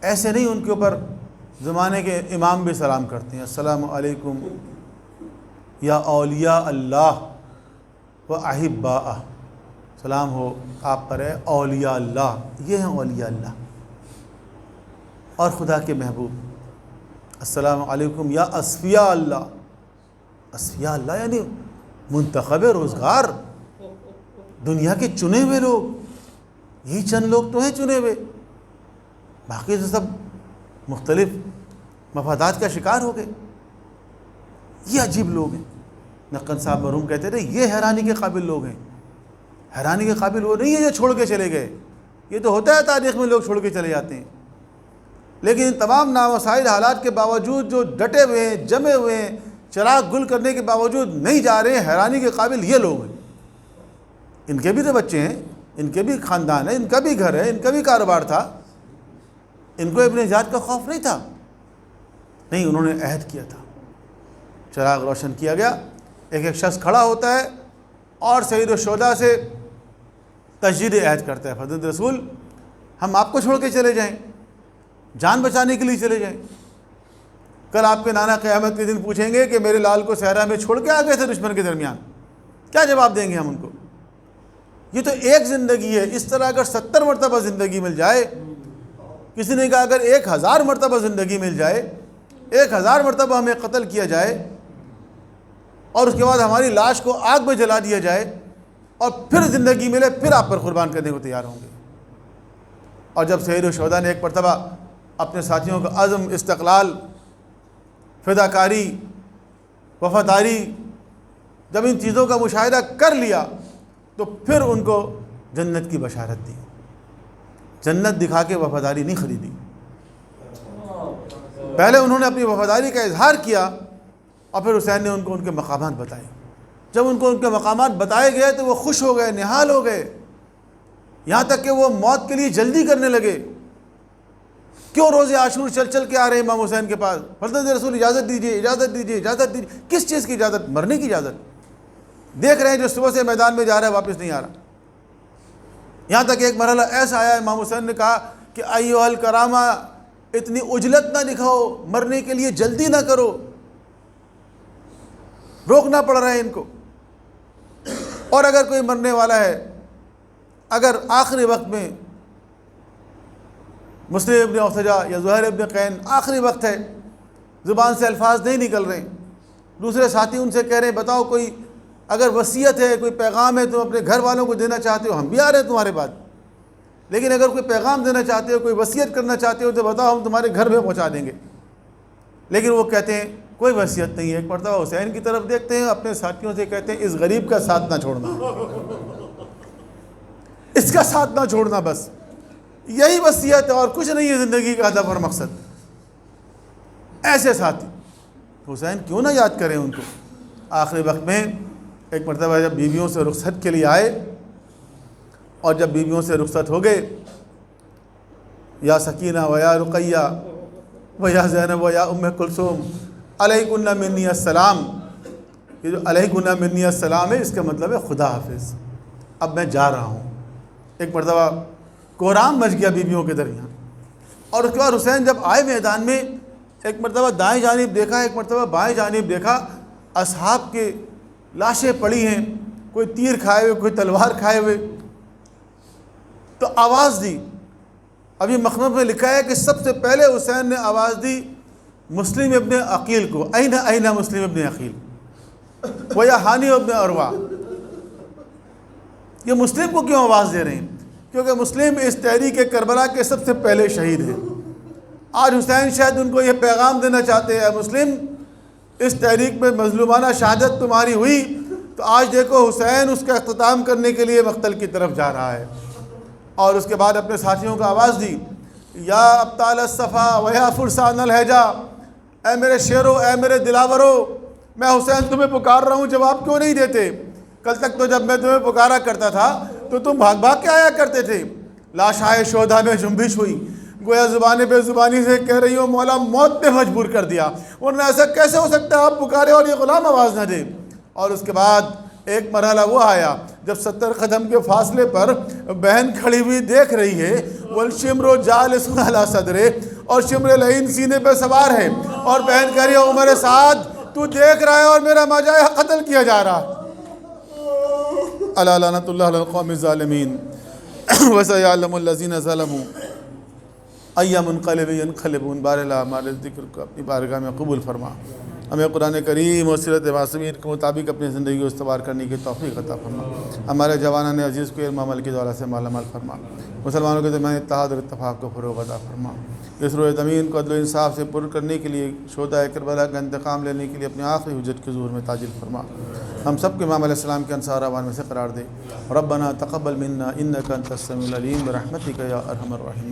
ایسے نہیں، ان کے اوپر زمانے کے امام بھی سلام کرتے ہیں، السلام علیکم یا اولیاء اللہ و احباء، سلام ہو آپ پر ہے اولیاء اللہ، یہ ہیں اولیاء اللہ اور خدا کے محبوب۔ السلام علیکم یا اصفیاء اللہ، اصفیاء اللہ یعنی منتخب روزگار، دنیا کے چنے ہوئے لوگ، یہی چند لوگ تو ہیں چنے ہوئے، باقی تو سب مختلف مفادات کا شکار ہو گئے۔ یہ عجیب لوگ ہیں۔ نقن صاحب مرحوم کہتے تھے یہ حیرانی کے قابل لوگ ہیں، حیرانی کے قابل وہ نہیں ہے جو چھوڑ کے چلے گئے، یہ تو ہوتا ہے تاریخ میں، لوگ چھوڑ کے چلے جاتے ہیں، لیکن ان تمام نامساعد حالات کے باوجود جو ڈٹے ہوئے ہیں، جمے ہوئے ہیں، چراغ گل کرنے کے باوجود نہیں جا رہے ہیں، حیرانی کے قابل یہ لوگ ہیں۔ ان کے بھی تو بچے ہیں، ان کے بھی خاندان ہے، ان کا بھی گھر ہے، ان کا بھی کاروبار تھا، ان کو اپنے ذات کا خوف نہیں تھا، نہیں، انہوں نے عہد کیا تھا، چراغ روشن کیا گیا۔ ایک شخص کھڑا ہوتا ہے اور سید الشہداء سے تجدید عہد کرتا ہے، فرزند رسول ہم آپ کو چھوڑ کے چلے جائیں، جان بچانے کے لیے چلے جائیں، کل آپ کے نانا قیامت کے دن پوچھیں گے کہ میرے لال کو صحرا میں چھوڑ کے آ گئے تھے دشمن کے درمیان، کیا جواب دیں گے ہم ان کو؟ یہ تو ایک زندگی ہے، اس طرح اگر 70 مرتبہ زندگی مل جائے، کسی نے کہا اگر 1000 مرتبہ زندگی مل جائے، 1000 مرتبہ ہمیں قتل کیا جائے اور اس کے بعد ہماری لاش کو آگ میں جلا دیا جائے اور پھر زندگی ملے، پھر آپ پر قربان کرنے کو تیار ہوں گے۔ اور جب سید الشہداء نے ایک مرتبہ اپنے ساتھیوں کا عزم، استقلال، فداکاری، وفاداری، جب ان چیزوں کا مشاہدہ کر لیا تو پھر ان کو جنت کی بشارت دی، جنت دکھا کے وفاداری نہیں خریدی۔ پہلے انہوں نے اپنی وفاداری کا اظہار کیا اور پھر حسین نے ان کو ان کے مقامات بتائے۔ جب ان کو ان کے مقامات بتائے گئے تو وہ خوش ہو گئے، نہال ہو گئے، یہاں تک کہ وہ موت کے لیے جلدی کرنے لگے۔ کیوں روز عاشور چل چل کے آ رہے ہیں امام حسین کے پاس؟ فرزند رسول اجازت دیجیے، اجازت دیجیے، اجازت دیجیے۔ کس چیز کی اجازت؟ مرنے کی اجازت۔ دیکھ رہے ہیں جو صبح سے میدان میں جا رہا ہے واپس نہیں آ رہا۔ یہاں تک ایک مرحلہ ایسا آیا، امام حسین نے کہا کہ ایھا الکرامہ، اتنی عجلت نہ دکھاؤ، مرنے کے لیے جلدی نہ کرو، روکنا پڑ رہا ہے ان کو۔ اور اگر کوئی مرنے والا ہے، اگر آخری وقت میں مسلم ابن اوسجا یا زہیر ابن قین آخری وقت ہے، زبان سے الفاظ نہیں نکل رہے، دوسرے ساتھی ان سے کہہ رہے ہیں بتاؤ کوئی اگر وصیت ہے، کوئی پیغام ہے، تم اپنے گھر والوں کو دینا چاہتے ہو، ہم بھی آ رہے ہیں تمہارے بعد، لیکن اگر کوئی پیغام دینا چاہتے ہو، کوئی وصیت کرنا چاہتے ہو تو بتاؤ، ہم تمہارے گھر میں پہنچا دیں گے۔ لیکن وہ کہتے ہیں کوئی وصیت نہیں ہے۔ ایک مرتبہ حسین کی طرف دیکھتے ہیں، اپنے ساتھیوں سے کہتے ہیں اس غریب کا ساتھ نہ چھوڑنا، اس کا ساتھ نہ چھوڑنا، بس یہی وصیت ہے اور کچھ نہیں ہے زندگی کا ہدف اور مقصد۔ ایسے ساتھی حسین کیوں نہ یاد کریں ان کو۔ آخری وقت میں ایک مرتبہ جب بیویوں سے رخصت کے لیے آئے اور جب بیویوں سے رخصت ہو گئے، یا سکینہ و یا رقیہ و یا زینب و یا ام کلثوم علیکن منی السلام، یہ جو علیکن منی السلام ہے اس کا مطلب ہے خدا حافظ، اب میں جا رہا ہوں۔ ایک مرتبہ کوہرام مچ گیا بیویوں کے درمیان، اور اس کے بعد حسین جب آئے میدان میں، ایک مرتبہ دائیں جانب دیکھا، ایک مرتبہ بائیں جانب دیکھا، اصحاب کے لاشیں پڑی ہیں، کوئی تیر کھائے ہوئے، کوئی تلوار کھائے ہوئے، تو آواز دی۔ ابھی مخنف میں لکھا ہے کہ سب سے پہلے حسین نے آواز دی مسلم ابن عقیل کو، اینہ مسلم ابن عقیل و یا ہانی ابن عروہ۔ یہ مسلم کو کیوں آواز دے رہے ہیں؟ کیونکہ مسلم اس تحریک کربلا کے سب سے پہلے شہید ہیں۔ آج حسین شاید ان کو یہ پیغام دینا چاہتے ہیں، مسلم اس تحریک میں مظلومانہ شہادت تمہاری ہوئی تو آج دیکھو حسین اس کا اختتام کرنے کے لیے مقتل کی طرف جا رہا ہے۔ اور اس کے بعد اپنے ساتھیوں کو آواز دی، یا ابطال الصفا و یا فرسان الحجا، اے میرے شیرو، اے میرے دلاورو، میں حسین تمہیں پکار رہا ہوں، جواب کیوں نہیں دیتے؟ کل تک تو جب میں تمہیں پکارا کرتا تھا تو تم بھاگ بھاگ کے آیا کرتے تھے۔ لاشائے شہداء میں جنبش ہوئی، گویا زبان بے زبانی سے کہہ رہی ہو مولا موت نے مجبور کر دیا، ورنہ ایسا کیسے ہو سکتا ہے آپ پکارے اور یہ غلام آواز نہ دے۔ اور اس کے بعد ایک مرحلہ وہ آیا جب 70 قدم کے فاصلے پر بہن کھڑی ہوئی دیکھ رہی ہے، والشمر جالس علی صدرے، اور شمر لعین سینے پہ سوار ہے، اور بہن کہہ رہی ہے عمر سعد تو دیکھ رہا ہے اور میرا ماجا قتل کیا جا رہا۔ الا لعنۃ اللہ علی القوم الظالمین وسیعلم الذین ظلموا ای منقلب ینقلبون۔ بار اللہ ہمارے ذکر کو اپنی بارگاہ میں قبول فرما، ہمیں قرآن کریم اور سیرت معصومین کے مطابق اپنی زندگی کو استوار کرنے کی توفیق عطا فرما، ہمارے جوانان عزیز کو علم عمل کی دولت سے مالا مال فرما، مسلمانوں کے درمیان اتحاد اور اتفاق کو فروغ عطا فرما، اس روئے زمین کو عدل و انصاف سے پر کرنے کے لیے شہدائے کربلا کا انتقام لینے کے لیے اپنی آخری حجت کے ظہور میں تاجل فرما، ہم سب کو امام علیہ السلام کے انصار اعوان میں سے قرار دے۔ ربنا تقبل منا انک انت السمیع العلیم برحمتک یا ارحم الراحمین۔